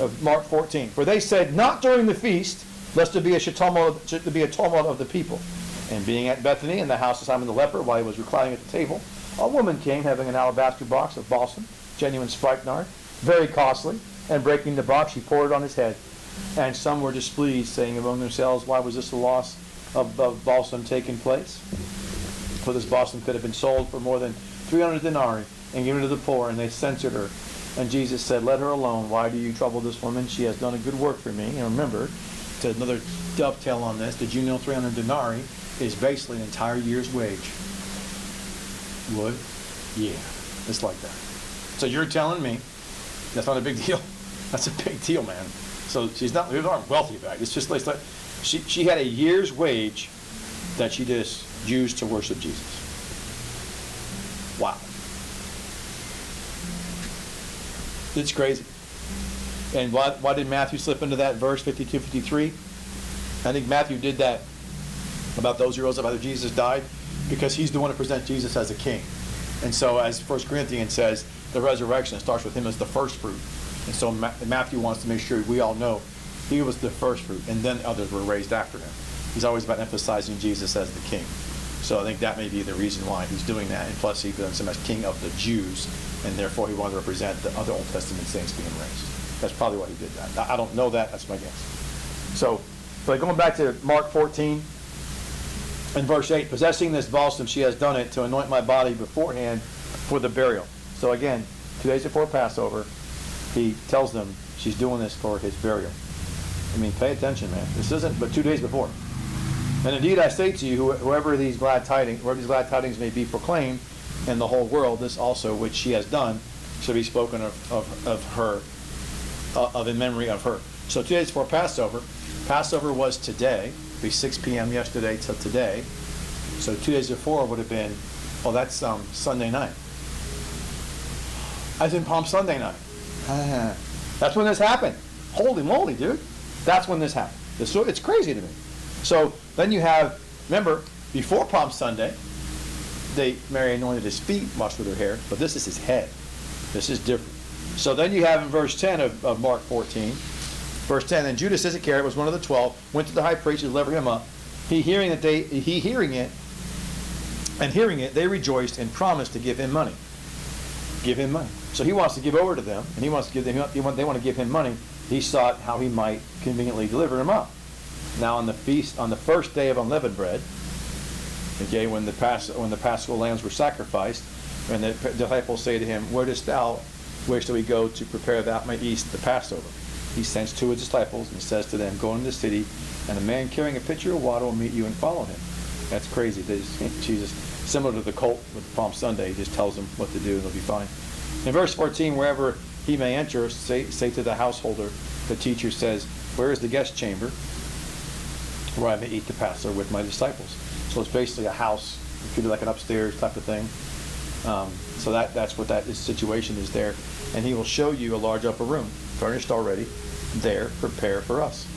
Speaker 2: of Mark 14, for they said, not during the feast, lest there be a tumult of the people. And being at Bethany in the house of Simon the leper, while he was reclining at the table, a woman came having an alabaster box of balsam, genuine spikenard, very costly, and breaking the box, she poured it on his head. And some were displeased, saying among themselves, why was this a loss of balsam taking place? For this balsam could have been sold for more than 300 denarii and given to the poor, and they censured her. And Jesus said, let her alone. Why do you trouble this woman? She has done a good work for me. And remember, to another dovetail on this, did you know 300 denarii is basically an entire year's wage? Would? Yeah, it's like that. So you're telling me that's not a big deal? That's a big deal, man. So she's not wealthy about it. It's just like she had a year's wage that she just used to worship Jesus. Wow. It's crazy. And why did Matthew slip into that verse 52, 53? I think Matthew did that about those who rose up after Jesus died because he's the one to present Jesus as a king. And so as 1 Corinthians says, the resurrection starts with him as the first fruit. And so Matthew wants to make sure we all know he was the first fruit, and then others were raised after him. He's always about emphasizing Jesus as the king. So I think that may be the reason why he's doing that. And plus he presents him as king of the Jews, and therefore he wanted to represent the other Old Testament saints being raised. That's probably why he did that. I don't know that. That's my guess. So going back to Mark 14 and verse 8, possessing this balsam, she has done it to anoint my body beforehand for the burial. So again, 2 days before Passover, he tells them she's doing this for his burial. I mean, pay attention, man. This isn't but 2 days before. And indeed, I say to you, whoever these glad tidings may be proclaimed in the whole world, this also which she has done shall be spoken of her, in memory of her. So 2 days before Passover. Passover was today. It'd be 6 p.m. yesterday till today. So 2 days before would have been, oh, that's Sunday night. As in Palm Sunday night. That's when this happened. Holy moly, dude. That's when this happened. It's crazy to me. So then you have, remember, before Palm Sunday, Mary anointed his feet, washed with her hair, but this is his head. This is different. So then you have in verse 10 of Mark 14, verse 10, and Judas Iscariot was one of the 12, went to the high priest to deliver him up. Hearing it, they rejoiced and promised to give him money. Give him money. So he wants to give over to them, and he wants to give them. They want to give him money. He sought how he might conveniently deliver him up. Now on the feast, on the first day of unleavened bread, okay, when the Paschal lambs were sacrificed, and the disciples say to him, where shall we go to prepare that might eat the Passover? He sends 2 of his disciples and says to them, go into the city, and a man carrying a pitcher of water will meet you and follow him. That's crazy. Jesus, similar to the colt with Palm Sunday, he just tells them what to do and they'll be fine. In verse 14, wherever he may enter, say to the householder, the teacher says, where is the guest chamber where I may eat the Passover with my disciples? So it's basically a house. It could be like an upstairs type of thing. So that's what that situation is there. And he will show you a large upper room, furnished already, there, prepare for us.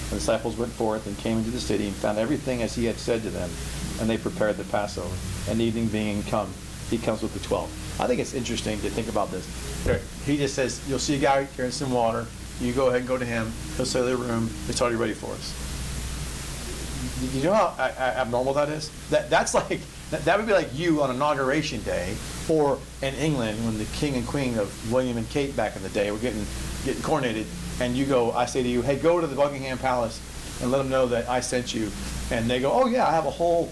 Speaker 2: The disciples went forth and came into the city and found everything as he had said to them, and they prepared the Passover. And evening being come, he comes with the 12. I think it's interesting to think about this. He just says, you'll see a guy carrying some water. You go ahead and go to him. He'll say the room. It's already ready for us. You know how abnormal that is? That's like, that would be like you on Inauguration Day, or in England when the King and Queen of William and Kate back in the day were getting coronated, and you go, I say to you, hey, go to the Buckingham Palace and let them know that I sent you. And they go, oh yeah, I have a whole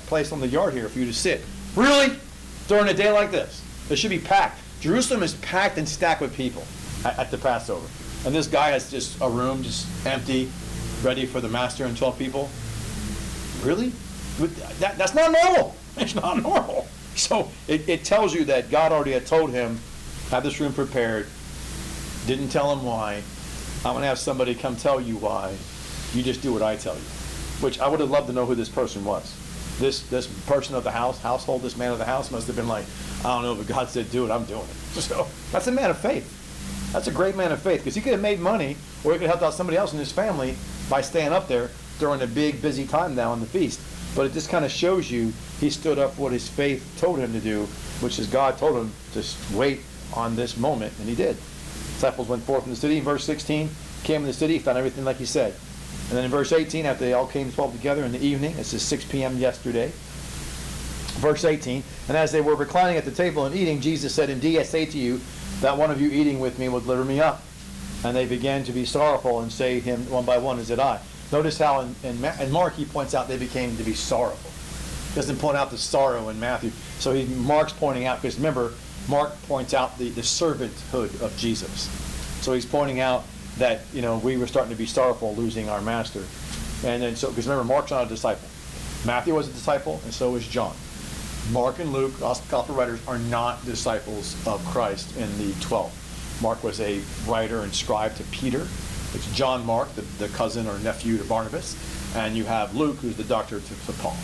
Speaker 2: place on the yard here for you to sit. Really? During a day like this? It should be packed. Jerusalem is packed and stacked with people at the Passover. And this guy has just a room just empty, ready for the master and 12 people. Really? That's not normal. It's not normal. So it tells you that God already had told him, have this room prepared. Didn't tell him why. I'm going to have somebody come tell you why. You just do what I tell you. Which I would have loved to know who this person was. This person of the household, this man of the house must have been like, I don't know, but God said do it, I'm doing it. So that's a man of faith. That's a great man of faith, because he could have made money, or he could have helped out somebody else in his family by staying up there during a big, busy time now on the feast. But it just kind of shows you he stood up for what his faith told him to do, which is God told him to wait on this moment, and he did. Disciples went forth in the city. In verse 16, came in the city, found everything like he said. And then in verse 18, after they all came 12 together in the evening, this is 6 p.m. yesterday. Verse 18, and as they were reclining at the table and eating, Jesus said, indeed I say to you, that one of you eating with me will deliver me up. And they began to be sorrowful and say to him one by one, is it I? Notice how in Mark he points out they became to be sorrowful. He doesn't point out the sorrow in Matthew. So Mark's pointing out, because remember, Mark points out the servanthood of Jesus. So he's pointing out that, we were starting to be sorrowful losing our master. And then because remember, Mark's not a disciple. Matthew was a disciple, and so is John. Mark and Luke, gospel writers, are not disciples of Christ in the 12. Mark was a writer and scribe to Peter. It's John Mark, the cousin or nephew to Barnabas. And you have Luke, who's the doctor to Paul.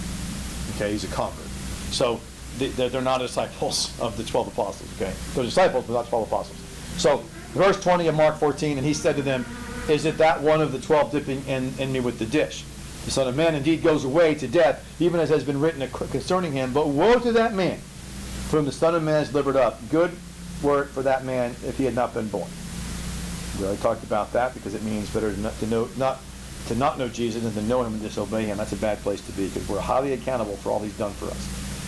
Speaker 2: Okay, he's a convert. So they're not disciples of the 12 apostles. Okay, they're disciples, but not 12 apostles. So verse 20 of Mark 14, and he said to them, is it that one of the 12 dipping in me with the dish? The Son of Man indeed goes away to death, even as has been written concerning him. But woe to that man, for whom the Son of Man is delivered up. Good word for that man if he had not been born. We already talked about that, because it means better to not know Jesus than to know him and disobey him. That's a bad place to be, because we're highly accountable for all he's done for us.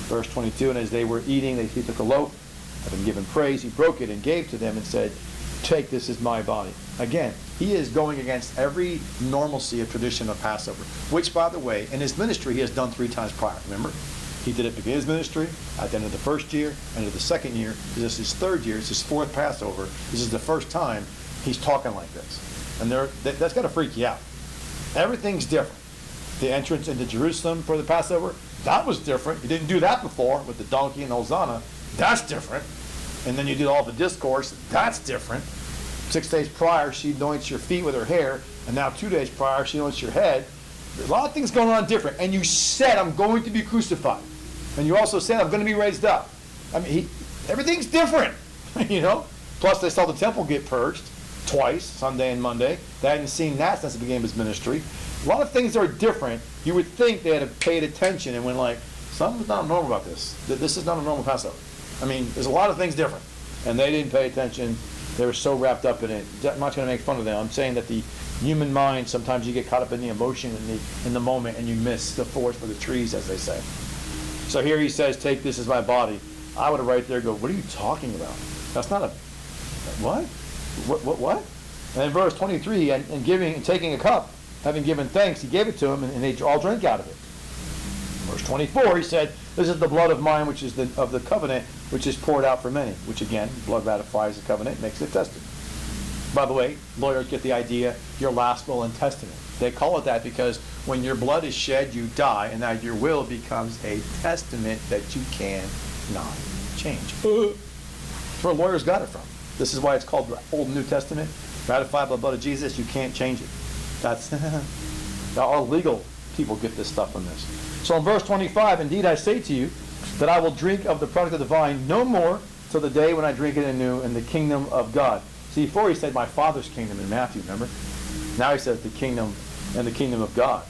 Speaker 2: Verse 22, and as they were eating, he took a loaf, having given praise, he broke it and gave to them and said, take, this is my body. Again, he is going against every normalcy of tradition of Passover, which, by the way, in his ministry he has done 3 times prior. Remember? He did it at the beginning of his ministry, at the end of the first year, end of the second year. This is his 3rd year. It's his 4th Passover. This is the first time he's talking like this. And that's got to freak you out. Everything's different. The entrance into Jerusalem for the Passover, that was different. You didn't do that before with the donkey and the Hosanna. That's different. And then you did all the discourse. That's different. 6 days prior, she anoints your feet with her hair. And now 2 days prior, she anoints your head. There's a lot of things going on different. And you said, I'm going to be crucified. And you also said, I'm going to be raised up. I mean, everything's different, Plus, they saw the temple get purged twice, Sunday and Monday. They hadn't seen that since the beginning of his ministry. A lot of things are different. You would think they had paid attention and went like, something's not normal about this. This is not a normal Passover. I mean, there's a lot of things different. And they didn't pay attention. They were so wrapped up in it. I'm not going to make fun of them. I'm saying that the human mind, sometimes you get caught up in the emotion in the moment, and you miss the forest for the trees, as they say. So here he says, take, this is my body. I would have right there go, what are you talking about? That's not a, what? What? And in verse 23, and taking a cup, having given thanks, he gave it to them, and they all drank out of it. Verse 24, he said, this is the blood of mine, which is of the covenant, which is poured out for many. Which again, blood ratifies the covenant, makes it testament. By the way, lawyers get the idea, your last will and testament. They call it that because when your blood is shed, you die, and now your will becomes a testament that you cannot change. That's where lawyers got it from. This is why it's called the Old and New Testament. Ratified by the blood of Jesus, you can't change it. That's all legal people get this stuff from this. So in verse 25, indeed I say to you that I will drink of the product of the vine no more till the day when I drink it anew in the kingdom of God. See, before he said my Father's kingdom in Matthew, remember? Now he says the kingdom and the kingdom of God.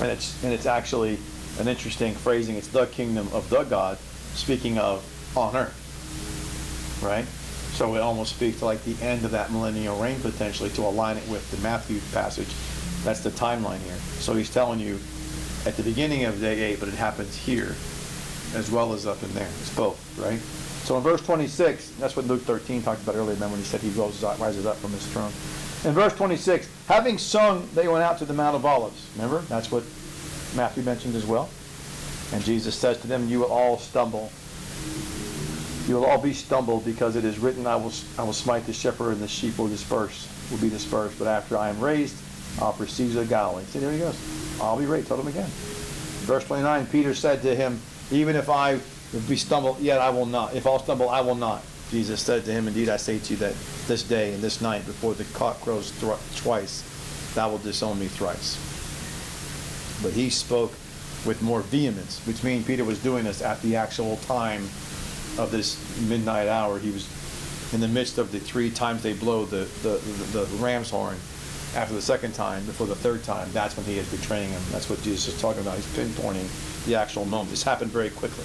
Speaker 2: And it's actually an interesting phrasing. It's the kingdom of the God, speaking of on earth. Right? So it almost speaks to like the end of that millennial reign potentially, to align it with the Matthew passage. That's the timeline here. So he's telling you at the beginning of day 8, but it happens here as well as up in there. It's both, right? So in verse 26, that's what Luke 13 talked about earlier, remember when he said he rises up from his throne. In verse 26, having sung, they went out to the Mount of Olives. Remember? That's what Matthew mentioned as well. And Jesus says to them, you will all stumble. You will all be stumbled, because it is written, I will smite the shepherd, and the sheep will be dispersed. But after I am raised, I'll proceed to Galilee. See, there he goes. I'll be raised. Told him again. Verse 29, Peter said to him, even if we stumble, yet I will not. If I'll stumble, I will not. Jesus said to him, indeed, I say to you that this day and this night, before the cock crows twice, thou wilt disown me thrice. But he spoke with more vehemence, which means Peter was doing this at the actual time of this midnight hour. He was in the midst of the 3 times they blow the ram's horn. After the second time, before the third time, that's when he is betraying him. That's what Jesus is talking about. He's pinpointing the actual moment. This happened very quickly.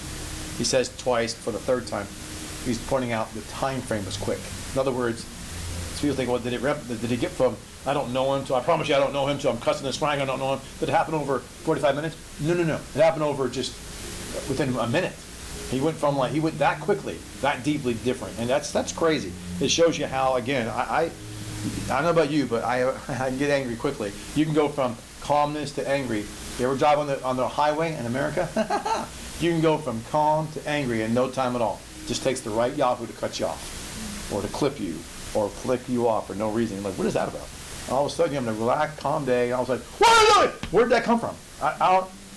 Speaker 2: He says twice for the third time. He's pointing out the time frame was quick. In other words, people think, well, did he get from, I don't know him, to I promise you I don't know him, to I'm cussing and swearing, I don't know him? Did it happen over 45 minutes? No. It happened over just within a minute. He went that quickly, that deeply different. And that's crazy. It shows you how, again, I don't know about you, but I can get angry quickly. You can go from calmness to angry. You ever drive on the highway in America? You can go from calm to angry in no time at all. It just takes the right Yahoo to cut you off, or to clip you, or flick you off for no reason. You're like, what is that about? And all of a sudden, you're having a relaxed, calm day. And I was like, what are you doing? Where did that come from?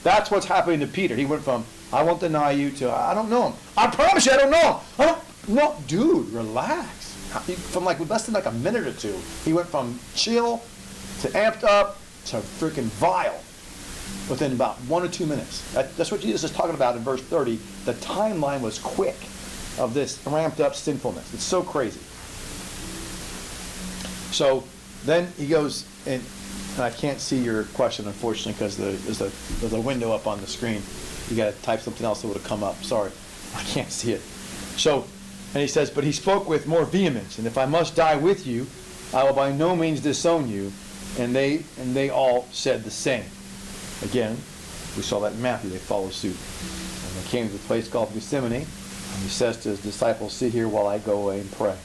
Speaker 2: That's what's happening to Peter. He went from, I won't deny you, to I don't know him. I promise you I don't know him. No, dude, relax. From less than a minute or two, he went from chill to amped up to freaking vile within about 1 or 2 minutes. That's what Jesus is talking about in verse 30. The timeline was quick of this ramped up sinfulness. It's so crazy. So then he goes, and I can't see your question, unfortunately, because there's a window up on the screen. You got to type something else that would have come up. Sorry, I can't see it. So, and he says, but he spoke with more vehemence, and if I must die with you, I will by no means disown you. And they all said the same. Again, we saw that in Matthew. They followed suit. And they came to the place called Gethsemane, and he says to his disciples, sit here while I go away and pray.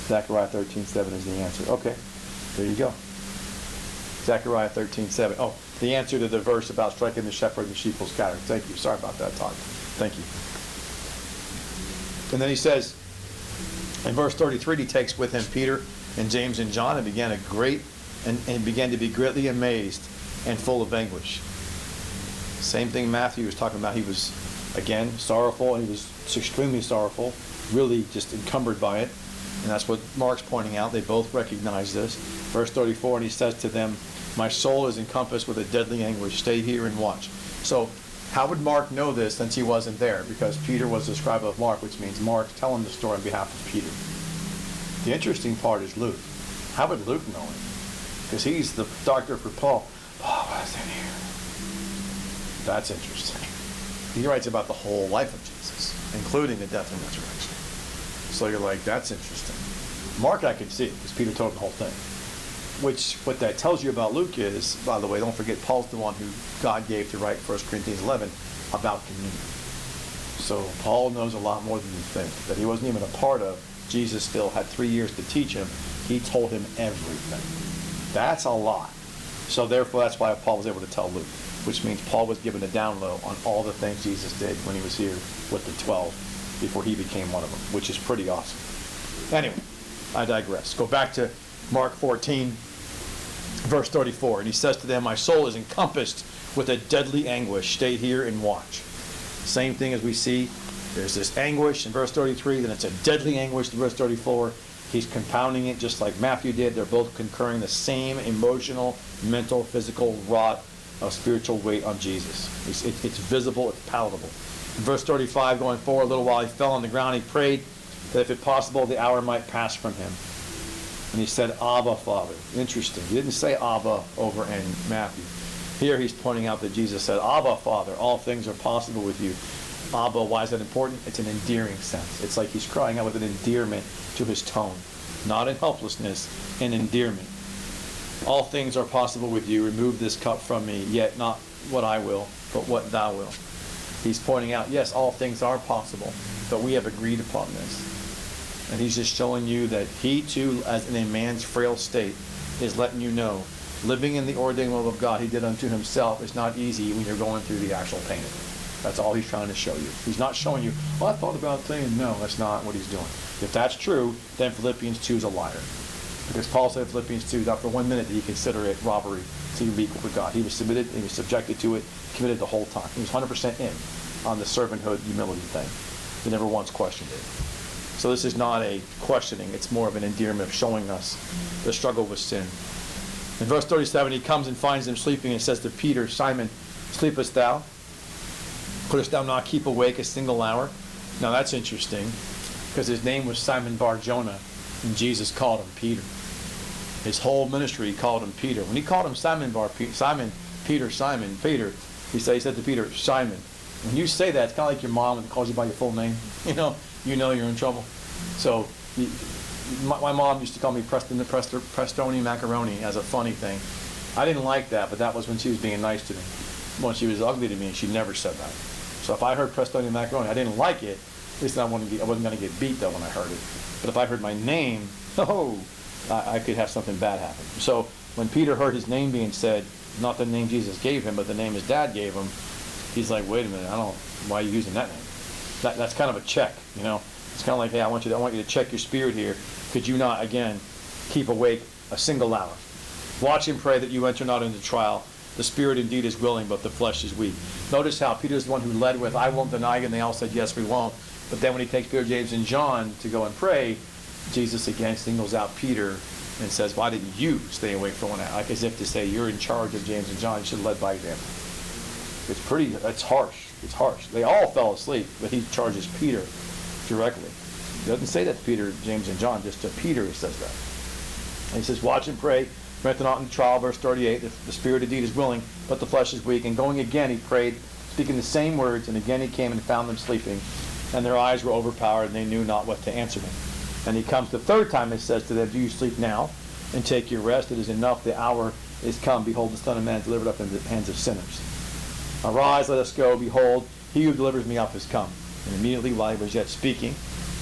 Speaker 2: Zechariah 13:7 is the answer. Okay, there you go. Zechariah 13:7. Oh, the answer to the verse about striking the shepherd and the sheep will scatter. Thank you. Sorry about that, Todd. Thank you. And then he says, in verse 33, he takes with him Peter and James and John, and began to be greatly amazed and full of anguish. Same thing Matthew was talking about. He was, again, sorrowful, and he was extremely sorrowful, really just encumbered by it. And that's what Mark's pointing out. They both recognize this. Verse 34, and he says to them, my soul is encompassed with a deadly anguish. Stay here and watch. So how would Mark know this since he wasn't there? Because Peter was the scribe of Mark, which means Mark's telling the story on behalf of Peter. The interesting part is Luke. How would Luke know it? Because he's the doctor for Paul. Paul was in here. That's interesting. He writes about the whole life of Jesus, including the death and resurrection. So you're like, that's interesting. Mark I could see, because Peter told the whole thing. What that tells you about Luke is, by the way, don't forget, Paul's the one who God gave to write 1 Corinthians 11 about communion. So Paul knows a lot more than you think, that he wasn't even a part of. Jesus still had 3 years to teach him. He told him everything. That's a lot. So therefore, that's why Paul was able to tell Luke, which means Paul was given a down low on all the things Jesus did when he was here with the 12 before he became one of them, which is pretty awesome. Anyway, I digress. Go back to Mark 14, verse 34. And he says to them, my soul is encompassed with a deadly anguish. Stay here and watch. Same thing as we see. There's this anguish in verse 33, then it's a deadly anguish in verse 34. He's compounding it just like Matthew did. They're both concurring the same emotional, mental, physical rot of spiritual weight on Jesus. It's visible, it's palatable. In verse 35, going forward a little while, he fell on the ground. He prayed that if it possible, the hour might pass from him. And he said, Abba, Father. Interesting. He didn't say Abba over in Matthew. Here he's pointing out that Jesus said, Abba, Father, all things are possible with you. Abba, why is that important? It's an endearing sense. It's like he's crying out with an endearment to his tone. Not in helplessness, in endearment. All things are possible with you. Remove this cup from me, yet not what I will, but what thou wilt. He's pointing out, yes, all things are possible, but we have agreed upon this. And he's just showing you that he too, as in a man's frail state, is letting you know Living in the ordained will of God he did unto himself is not easy when you're going through the actual pain. That's all he's trying to show you. He's not showing you, well, I thought about saying no. That's not what he's doing. If that's true, then Philippians 2 is a liar. Because Paul said in Philippians 2, not for 1 minute did he consider it robbery to be equal with God. He was submitted, he was subjected to it, committed the whole time. He was 100% in on the servanthood, humility thing. He never once questioned it. So this is not a questioning. It's more of an endearment of showing us the struggle with sin. In verse 37, he comes and finds them sleeping and says to Peter, Simon, sleepest thou? Couldst thou not keep awake a single hour? Now that's interesting, because his name was Simon Bar-Jonah, and Jesus called him Peter. His whole ministry he called him Peter. When he called him Simon, Peter, he said to Peter, Simon. When you say that, it's kind of like your mom when calls you by your full name. You know you're in trouble. So my mom used to call me Prestoni Macaroni as a funny thing. I didn't like that, but that was when she was being nice to me. When she was ugly to me, she never said that. So if I heard Prestoni Macaroni, I didn't like it. At least I wasn't going to get beat, though, when I heard it. But if I heard my name, I could have something bad happen. So when Peter heard his name being said, not the name Jesus gave him, but the name his dad gave him, he's like, wait a minute, why are you using that name? That's kind of a check, It's kind of like, hey, I want you to check your spirit here. Could you not, again, keep awake a single hour? Watch and pray that you enter not into trial. The spirit indeed is willing, but the flesh is weak. Notice how Peter's the one who led with, I won't deny you, and they all said, yes, we won't. But then when he takes Peter, James, and John to go and pray, Jesus again singles out Peter and says, why didn't you stay awake for 1 hour? Like as if to say, you're in charge of James and John. You should have led by example. It's harsh. It's harsh. They all fell asleep, but he charges Peter directly. He doesn't say that to Peter, James, and John, just to Peter he says that. And he says, watch and pray, enter not into trial, verse 38, the spirit indeed is willing, but the flesh is weak. And going again, he prayed, speaking the same words, and again he came and found them sleeping, and their eyes were overpowered, and they knew not what to answer him. And he comes the third time and says to them, do you sleep now, and take your rest? It is enough, the hour is come. Behold, the Son of Man is delivered up into the hands of sinners. Arise, let us go. Behold, he who delivers me up is come. And immediately while he was yet speaking,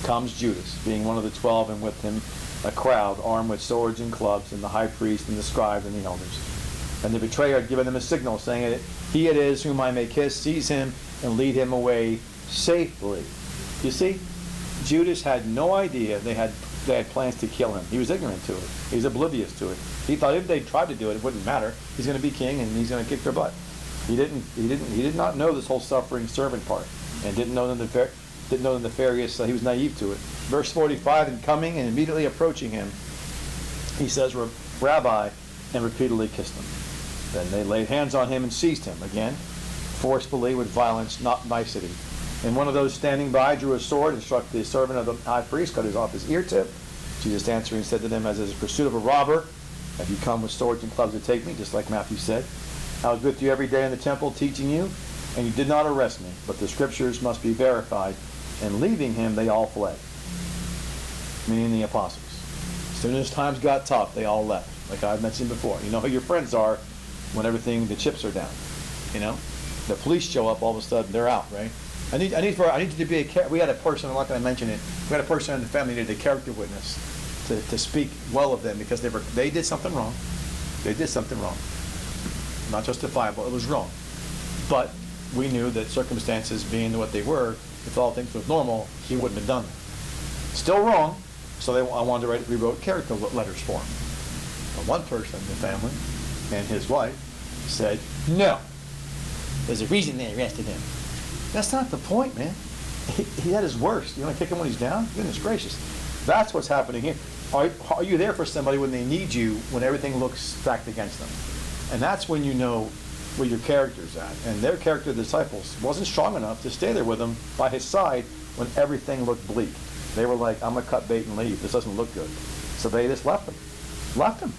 Speaker 2: comes Judas, being one of the 12, and with him a crowd, armed with swords and clubs, and the high priest, and the scribes, and the elders. And the betrayer had given them a signal, saying, he it is whom I may kiss, seize him, and lead him away safely. You see, Judas had no idea they had plans to kill him. He was ignorant to it. He was oblivious to it. He thought if they tried to do it, it wouldn't matter. He's going to be king, and he's going to kick their butt. He did not know this whole suffering servant part, and didn't know the nefarious. He was naive to it. Verse 45, and coming and immediately approaching him, he says, Rabbi, and repeatedly kissed him. Then they laid hands on him and seized him again, forcefully with violence, not nicety. And one of those standing by drew a sword and struck the servant of the high priest, cut off his ear tip. Jesus answering said to them, as is a pursuit of a robber, have you come with swords and clubs to take me? Just like Matthew said. I was with you every day in the temple teaching you, and you did not arrest me, but the scriptures must be verified. And leaving him, they all fled. Meaning the apostles. As soon as times got tough, they all left. Like I've mentioned before. You know who your friends are when the chips are down. The police show up, all of a sudden, they're out, right? I need you to be we had a person, I'm not going to mention it, we had a person in the family that did a character witness to speak well of them because they did something wrong. They did something wrong. Not justifiable, it was wrong. But we knew that circumstances being what they were, if all things were normal, he wouldn't have done that. Still wrong, so I wanted to rewrote character letters for him. But one person in the family and his wife said, no, there's a reason they arrested him. That's not the point, man. He had his worst. You want to kick him when he's down? Goodness gracious. That's what's happening here. Are you there for somebody when they need you, when everything looks stacked against them? And that's when you know where your character's at. And their character, the disciples, wasn't strong enough to stay there with him by his side when everything looked bleak. They were like, I'm going to cut bait and leave. This doesn't look good. So they just left him. Left him.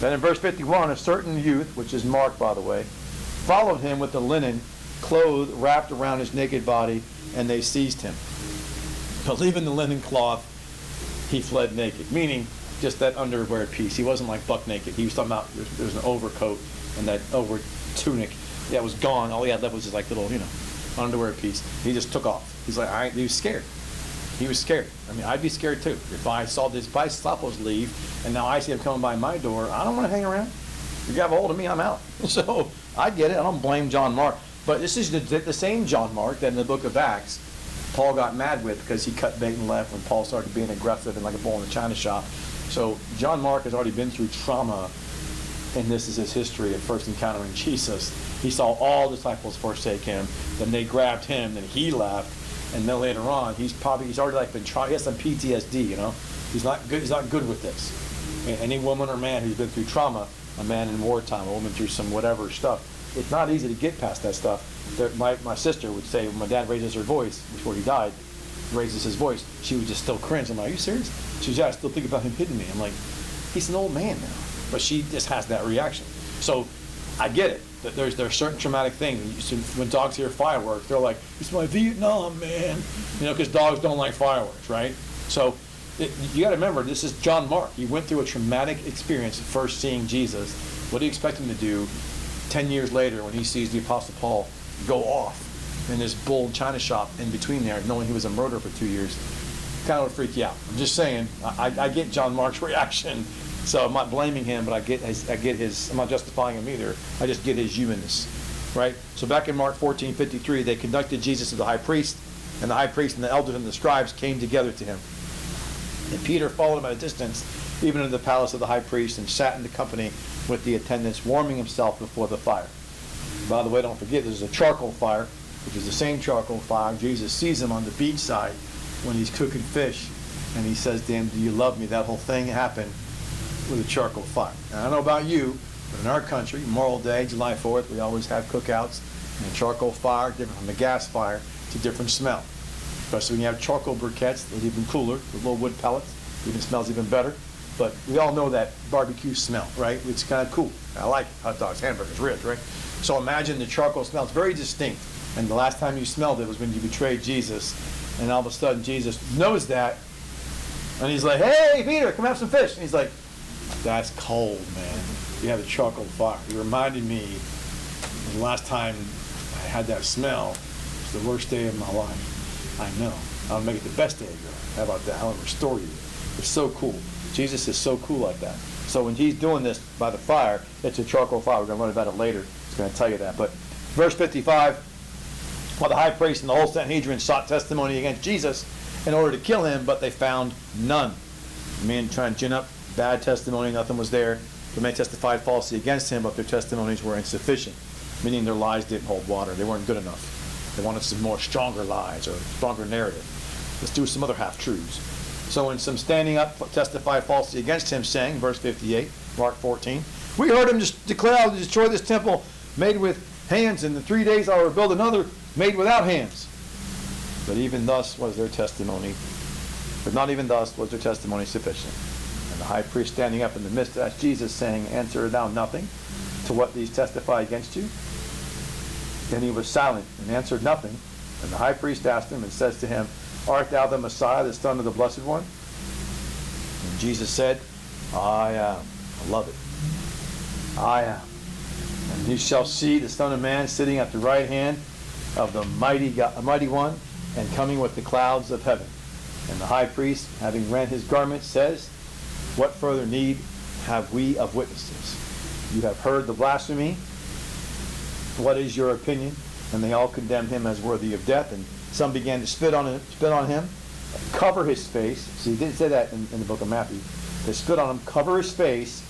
Speaker 2: Then in verse 51, a certain youth, which is Mark, by the way, followed him with the linen cloth wrapped around his naked body, and they seized him. But leaving the linen cloth, he fled naked, meaning just that underwear piece. He wasn't like buck naked. He was talking about there was an overcoat and that over tunic that was gone. All he had left was just like little, underwear piece. He just took off. He's like, he was scared. He was scared. I mean, I'd be scared too. If I saw this disciples leave, and now I see him coming by my door, I don't want to hang around. You grab a hold of me, I'm out. So I get it. I don't blame John Mark. But this is the same John Mark that in the book of Acts, Paul got mad with because he cut bait and left when Paul started being aggressive and like a bull in a china shop. So John Mark has already been through trauma, and this is his history of first encountering Jesus. He saw all disciples forsake him, then they grabbed him, then he left, and then later on, he's already like been trying. He has some PTSD, you know. He's not good with this. Any woman or man who's been through trauma, a man in wartime, a woman through some whatever stuff, it's not easy to get past that stuff. My sister would say, when my dad raises her voice, before he died, raises his voice, she would just still cringe. I'm like, are you serious? She was, yeah, I still think about him hitting me. I'm like, he's an old man now. But she just has that reaction. So I get it. That there's certain traumatic things. When dogs hear fireworks, they're like, it's my Vietnam, man. You know, because dogs don't like fireworks, right? So you got to remember, this is John Mark. He went through a traumatic experience first seeing Jesus. What do you expect him to do 10 years later when he sees the Apostle Paul go off in this bull china shop in between there, knowing he was a murderer for 2 years? Kind of would freak you out. I'm just saying, I get John Mark's reaction. So I'm not blaming him, but I get his, I'm not justifying him either. I just get his humanness, right? So back in Mark 14:53, they conducted Jesus to the high priest, and the high priest and the elders and the scribes came together to him. And Peter followed him at a distance, even into the palace of the high priest, and sat in the company with the attendants, warming himself before the fire. By the way, don't forget, there's a charcoal fire, which is the same charcoal fire. Jesus sees him on the beach side when he's cooking fish, and he says to him, do you love me? That whole thing happened with a charcoal fire. And I don't know about you, but in our country, Memorial Day, July 4th, we always have cookouts, and a charcoal fire, different from a gas fire, it's a different smell. Especially when you have charcoal briquettes, it's even cooler, with little wood pellets, even smells even better. But we all know that barbecue smell, right? It's kind of cool. I like it. Hot dogs, hamburgers, ribs, right? So imagine the charcoal smell. It's very distinct. And the last time you smelled it was when you betrayed Jesus. And all of a sudden, Jesus knows that. And he's like, hey, Peter, come have some fish. And he's like, that's cold, man. You have a charcoal fire. You reminded me the last time I had that smell. It was the worst day of my life. I know. I'll make it the best day of your life. How about that? I'll restore you. It's so cool. Jesus is so cool like that. So when he's doing this by the fire, it's a charcoal fire. We're going to learn about it later. It's going to tell you that. But verse 55, while the high priest and the whole Sanhedrin sought testimony against Jesus in order to kill him, but they found none. Men trying to gin up bad testimony, nothing was there. They may testified falsely against him, but their testimonies were insufficient, meaning their lies didn't hold water. They weren't good enough. They wanted some more stronger lies or stronger narrative. Let's do some other half-truths. So when some standing up testified falsely against him, saying, verse 58, Mark 14, we heard him just declare, I will destroy this temple made with hands, and in 3 days I will build another made without hands. But even thus was their testimony, but not even thus was their testimony sufficient. And the high priest standing up in the midst asked Jesus, saying, answer thou nothing to what these testify against you? Then he was silent and answered nothing. And the high priest asked him and says to him, art thou the Messiah, the Son of the Blessed One? And Jesus said, I am. I love it. I am. And you shall see the Son of Man sitting at the right hand of the mighty One, and coming with the clouds of heaven. And the high priest, having rent his garment, says, what further need have we of witnesses? You have heard the blasphemy. What is your opinion? And they all condemned him as worthy of death. And some began to spit on him, cover his face. See, he didn't say that in the book of Matthew. They spit on him, cover his face,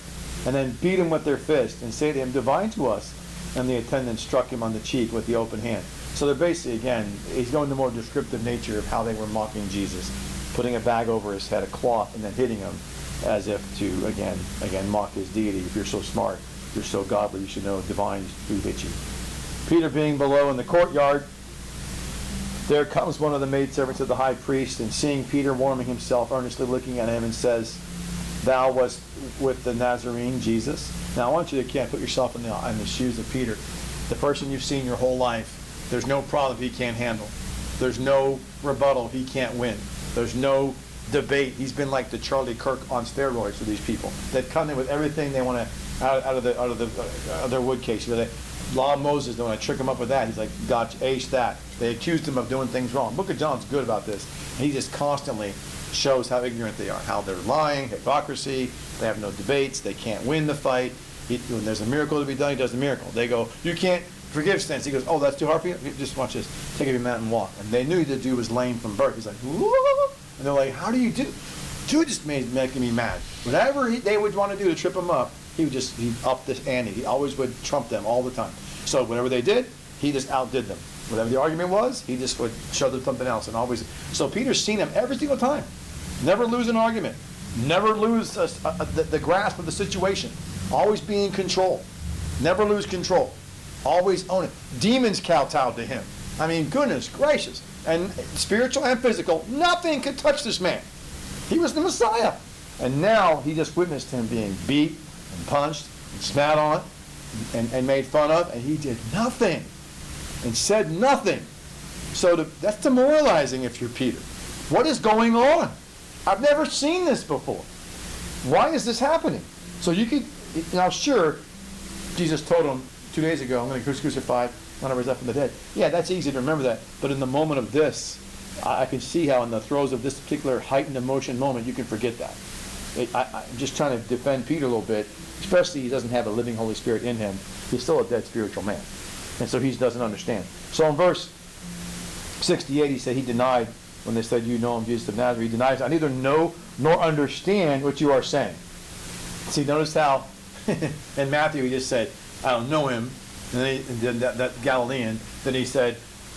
Speaker 2: and then beat him with their fist and say to him, divine to us. And the attendant struck him on the cheek with the open hand. So they're basically, again, he's going to more descriptive nature of how they were mocking Jesus, putting a bag over his head, a cloth, and then hitting him as if to, again, mock his deity. If you're so smart, you're so godly, you should know divine who hit you. Peter being below in the courtyard, there comes one of the maidservants of the high priest, and seeing Peter warming himself, earnestly looking at him, and says, thou wast with the Nazarene, Jesus. Now I want you to put yourself in the shoes of Peter, the person you've seen your whole life. There's no problem he can't handle. There's no rebuttal he can't win. There's no debate. He's been like the Charlie Kirk on steroids for these people. They've come in with everything they want to out of their wood case. You know, Law of Moses, they want to trick him up with that. He's like, gotcha, ace that. They accused him of doing things wrong. Book of John's good about this. He just constantly shows how ignorant they are, how they're lying, hypocrisy, they have no debates, they can't win the fight. When there's a miracle to be done, he does the miracle. They go, you can't forgive sins. He goes, oh, that's too hard for you? Just watch this. Take up your mat and walk. And they knew the dude was lame from birth. He's like, whoa. And they're like, how do you do? Dude just making me mad. Whatever they would want to do to trip him up, he'd up this ante. He always would trump them all the time. So whatever they did, he just outdid them. Whatever the argument was, he just would show them something else. And always. So Peter's seen him every single time. Never lose an argument. Never lose the grasp of the situation. Always be in control. Never lose control. Always own it. Demons kowtowed to him. I mean, goodness gracious. And spiritual and physical, nothing could touch this man. He was the Messiah. And now he just witnessed him being beat and punched and spat on and made fun of, and he did nothing and said nothing. So that's demoralizing if you're Peter. What is going on? I've never seen this before. Why is this happening? So you could, now sure, Jesus told him 2 days ago, I'm going to be crucified when I rise up from the dead. Yeah, that's easy to remember that. But in the moment of this, I can see how in the throes of this particular heightened emotion moment, you can forget that. I'm just trying to defend Peter a little bit, especially he doesn't have a living Holy Spirit in him. He's still a dead spiritual man. And so he doesn't understand. So in verse 68, he said he denied, when they said, you know him, Jesus of Nazareth, he denies, I neither know nor understand what you are saying. See, notice how in Matthew he just said, I don't know him, and then that Galilean, then he said,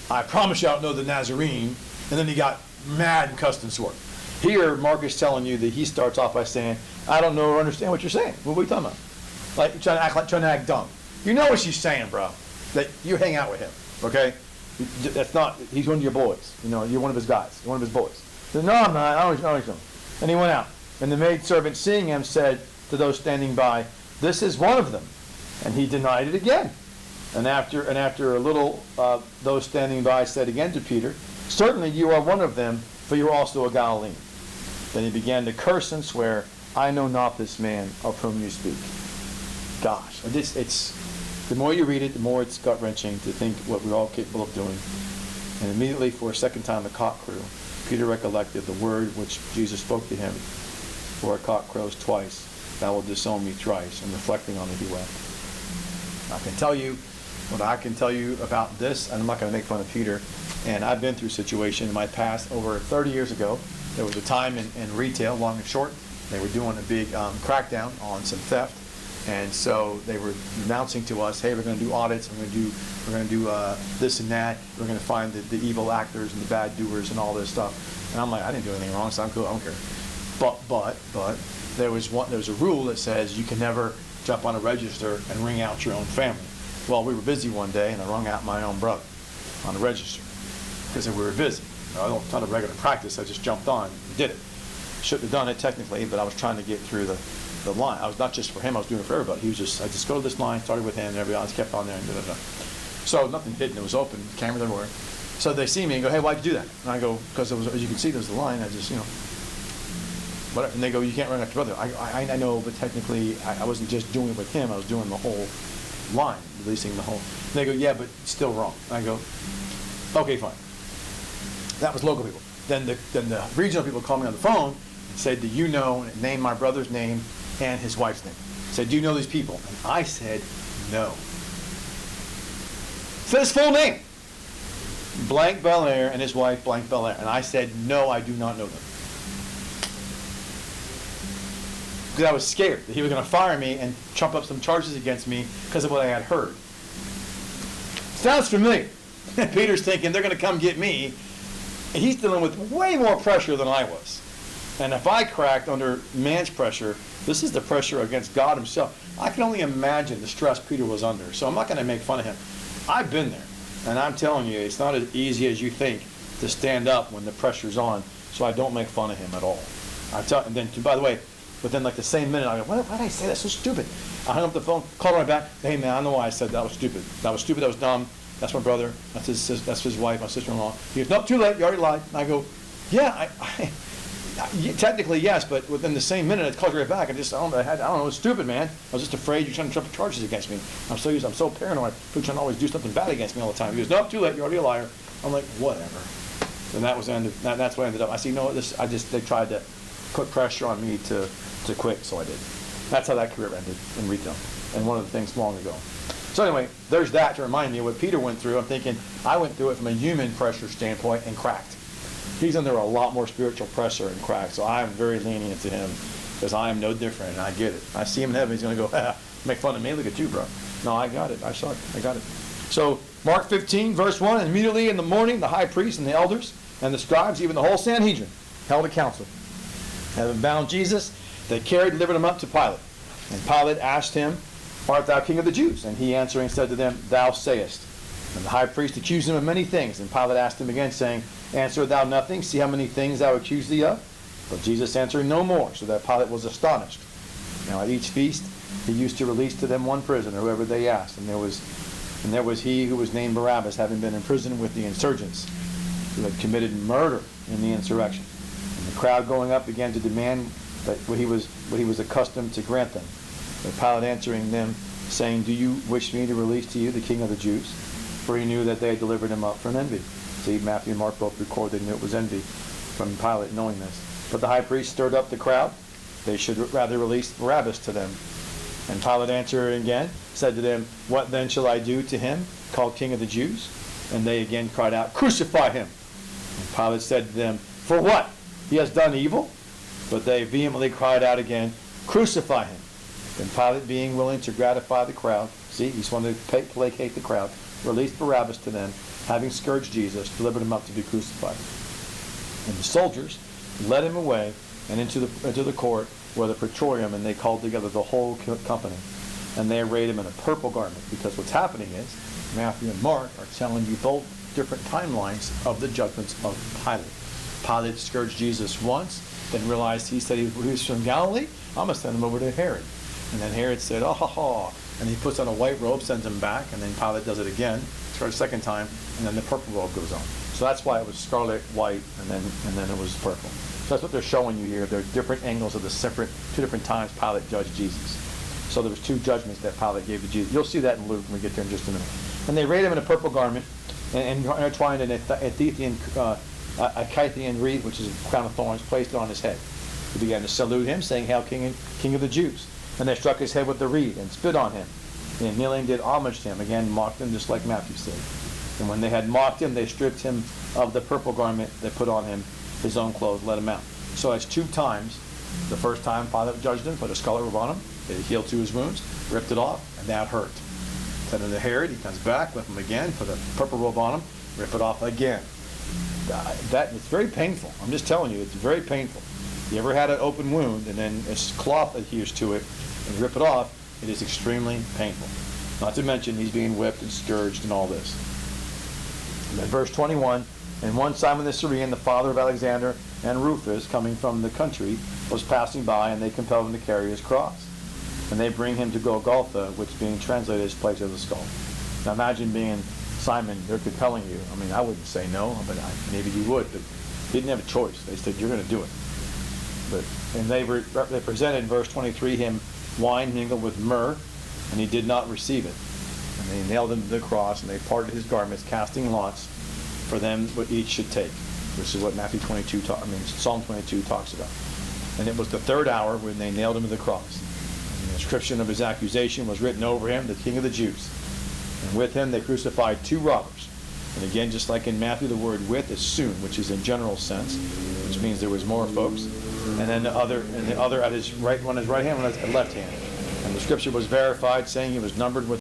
Speaker 2: I promise you I don't know the Nazarene, and then he got mad and cussed and swore. Here, Mark is telling you that he starts off by saying, I don't know or understand what you're saying. What are you talking about? Like trying to act dumb. You know what she's saying, bro. That you hang out with him, okay? That's not, he's one of your boys. You know, you're one of his guys. You're one of his boys. He said, no, I'm not. I don't know. And he went out. And the maidservant, seeing him, said to those standing by, this is one of them. And he denied it again. And after a little, those standing by said again to Peter, certainly you are one of them, for you are also a Galilean. Then he began to curse and swear, I know not this man of whom you speak. Gosh, it's the more you read it, the more it's gut-wrenching to think what we're all capable of doing. And immediately, for a second time, the cock crew. Peter recollected the word which Jesus spoke to him. For a cock crows twice, thou wilt disown me thrice. And reflecting on it, he wept. I can tell you what I can tell you about this, and I'm not going to make fun of Peter. And I've been through a situation in my past over 30 years ago. There was a time in retail, long and short, they were doing a big crackdown on some theft. And so they were announcing to us, hey, we're going to do audits, we're going to do this and that, we're going to find the evil actors and the bad doers and all this stuff. And I'm like, I didn't do anything wrong, so I'm cool, I don't care. But there was a rule that says you can never jump on a register and ring out your own family. Well, we were busy one day, and I rung out my own brother on the register because we were busy. It's not a regular practice. I just jumped on and did it. Shouldn't have done it technically, but I was trying to get through the line. I was not just for him, I was doing it for everybody. I just go to this line, started with him, and everybody else kept on there and da-da-da. So nothing hidden, it was open, cameras everywhere. So they see me and go, hey, why'd you do that? And I go, because as you can see, there's the line, I just, whatever. And they go, you can't run after brother. I know, but technically, I wasn't just doing it with him, I was doing the whole line, releasing the whole. And they go, yeah, but still wrong. And I go, okay, fine. That was local people. Then the regional people called me on the phone and said, do you know, and name my brother's name and his wife's name. Said, do you know these people? And I said, no. Said his full name. Blank Belair and his wife, Blank Belair. And I said, no, I do not know them. Because I was scared that he was going to fire me and trump up some charges against me because of what I had heard. Sounds familiar. Peter's thinking they're going to come get me. He's dealing with way more pressure than I was. And if I cracked under man's pressure, this is the pressure against God himself. I can only imagine the stress Peter was under. So I'm not going to make fun of him. I've been there. And I'm telling you, it's not as easy as you think to stand up when the pressure's on. So I don't make fun of him at all. And then, by the way, within like the same minute, I go, why did I say that? So stupid. I hung up the phone, called him right back. Hey man, I know why I said that was stupid. That was stupid, that was dumb. That's my brother. That's his wife, my sister-in-law. He goes, nope, too late. You already lied. And I go, yeah, technically yes, but within the same minute, I called you right back. I don't know. It was stupid, man. I was just afraid you're trying to trump charges against me. I'm so paranoid. You're trying to always do something bad against me all the time. He goes, nope, too late. You're already a liar. I'm like, whatever. And that was the end of, that's what I ended up. I see, they tried to put pressure on me to quit, so I did. That's how that career ended in retail. and one of the things long ago. So anyway, there's that to remind me of what Peter went through. I'm thinking, I went through it from a human pressure standpoint and cracked. He's under a lot more spiritual pressure and cracked, so I'm very lenient to him because I am no different, and I get it. I see him in heaven, he's going to go, make fun of me, look at you, bro. No, I got it, I saw it, I got it. So Mark 15, verse 1, immediately in the morning, the high priest and the elders and the scribes, even the whole Sanhedrin, held a council. Having bound Jesus, they delivered him up to Pilate. And Pilate asked him, Art thou king of the Jews? And he answering said to them, Thou sayest. And the high priest accused him of many things. And Pilate asked him again, saying, Answer thou nothing? See how many things thou accuse thee of? But Jesus answered no more, so that Pilate was astonished. Now at each feast he used to release to them one prisoner, whoever they asked. And there was he who was named Barabbas, having been in prison with the insurgents, who had committed murder in the insurrection. And the crowd going up began to demand that what he was accustomed to grant them. But Pilate answering them, saying, Do you wish me to release to you the king of the Jews? For he knew that they had delivered him up from envy. See, Matthew and Mark both record they knew it was envy from Pilate knowing this. But the high priest stirred up the crowd. They should rather release Barabbas to them. And Pilate answering again, said to them, What then shall I do to him, called king of the Jews? And they again cried out, Crucify him! And Pilate said to them, For what? He has done evil? But they vehemently cried out again, Crucify him! Then Pilate, being willing to gratify the crowd, see, he just wanted to placate the crowd, released Barabbas to them, having scourged Jesus, delivered him up to be crucified. And the soldiers led him away and into the court where the praetorium, and they called together the whole company. And they arrayed him in a purple garment, because what's happening is Matthew and Mark are telling you both different timelines of the judgments of Pilate. Pilate scourged Jesus once, then realized he said he was from Galilee. I'm going to send him over to Herod. And then Herod said, oh, ha, ha. And he puts on a white robe, sends him back, and then Pilate does it again for a second time, and then the purple robe goes on. So that's why it was scarlet, white, and then it was purple. So that's what they're showing you here. There are different angles of two different times Pilate judged Jesus. So there was two judgments that Pilate gave to Jesus. You'll see that in Luke when we get there in just a minute. And they arrayed him in a purple garment, and intertwined an Achaithian wreath, which is a crown of thorns, placed it on his head. He began to salute him, saying, Hail, King of the Jews. And they struck his head with the reed and spit on him. And kneeling did homage to him. Again, mocked him, just like Matthew said. And when they had mocked him, they stripped him of the purple garment. They put on him his own clothes, let him out. So that's two times. The first time Pilate judged him, put a scarlet robe on him. They healed to his wounds, ripped it off, and that hurt. Then to Herod, he comes back, whip him again, put a purple robe on him, rip it off again. It's very painful. I'm just telling you, it's very painful. You ever had an open wound and then a cloth adheres to it and rip it off, it is extremely painful. Not to mention he's being whipped and scourged and all this. And then verse 21, and one Simon the Syrian, the father of Alexander and Rufus, coming from the country, was passing by, and they compelled him to carry his cross. And they bring him to Golgotha, which being translated is place of the skull. Now imagine being Simon, they're compelling you. I mean, I wouldn't say no, but maybe you would, but he didn't have a choice. They said, you're going to do it. And they presented in verse 23 him wine mingled with myrrh, and he did not receive it. And they nailed him to the cross, and they parted his garments, casting lots for them what each should take, which is what Psalm 22 talks about. And it was the third hour when they nailed him to the cross. And the inscription of his accusation was written over him, the King of the Jews. And with him they crucified two robbers. And again, just like in Matthew, the word with is soon, which is in general sense, which means there was more folks. And then the other at his right, one on his right hand, one on his left hand. And the scripture was verified, saying he was numbered with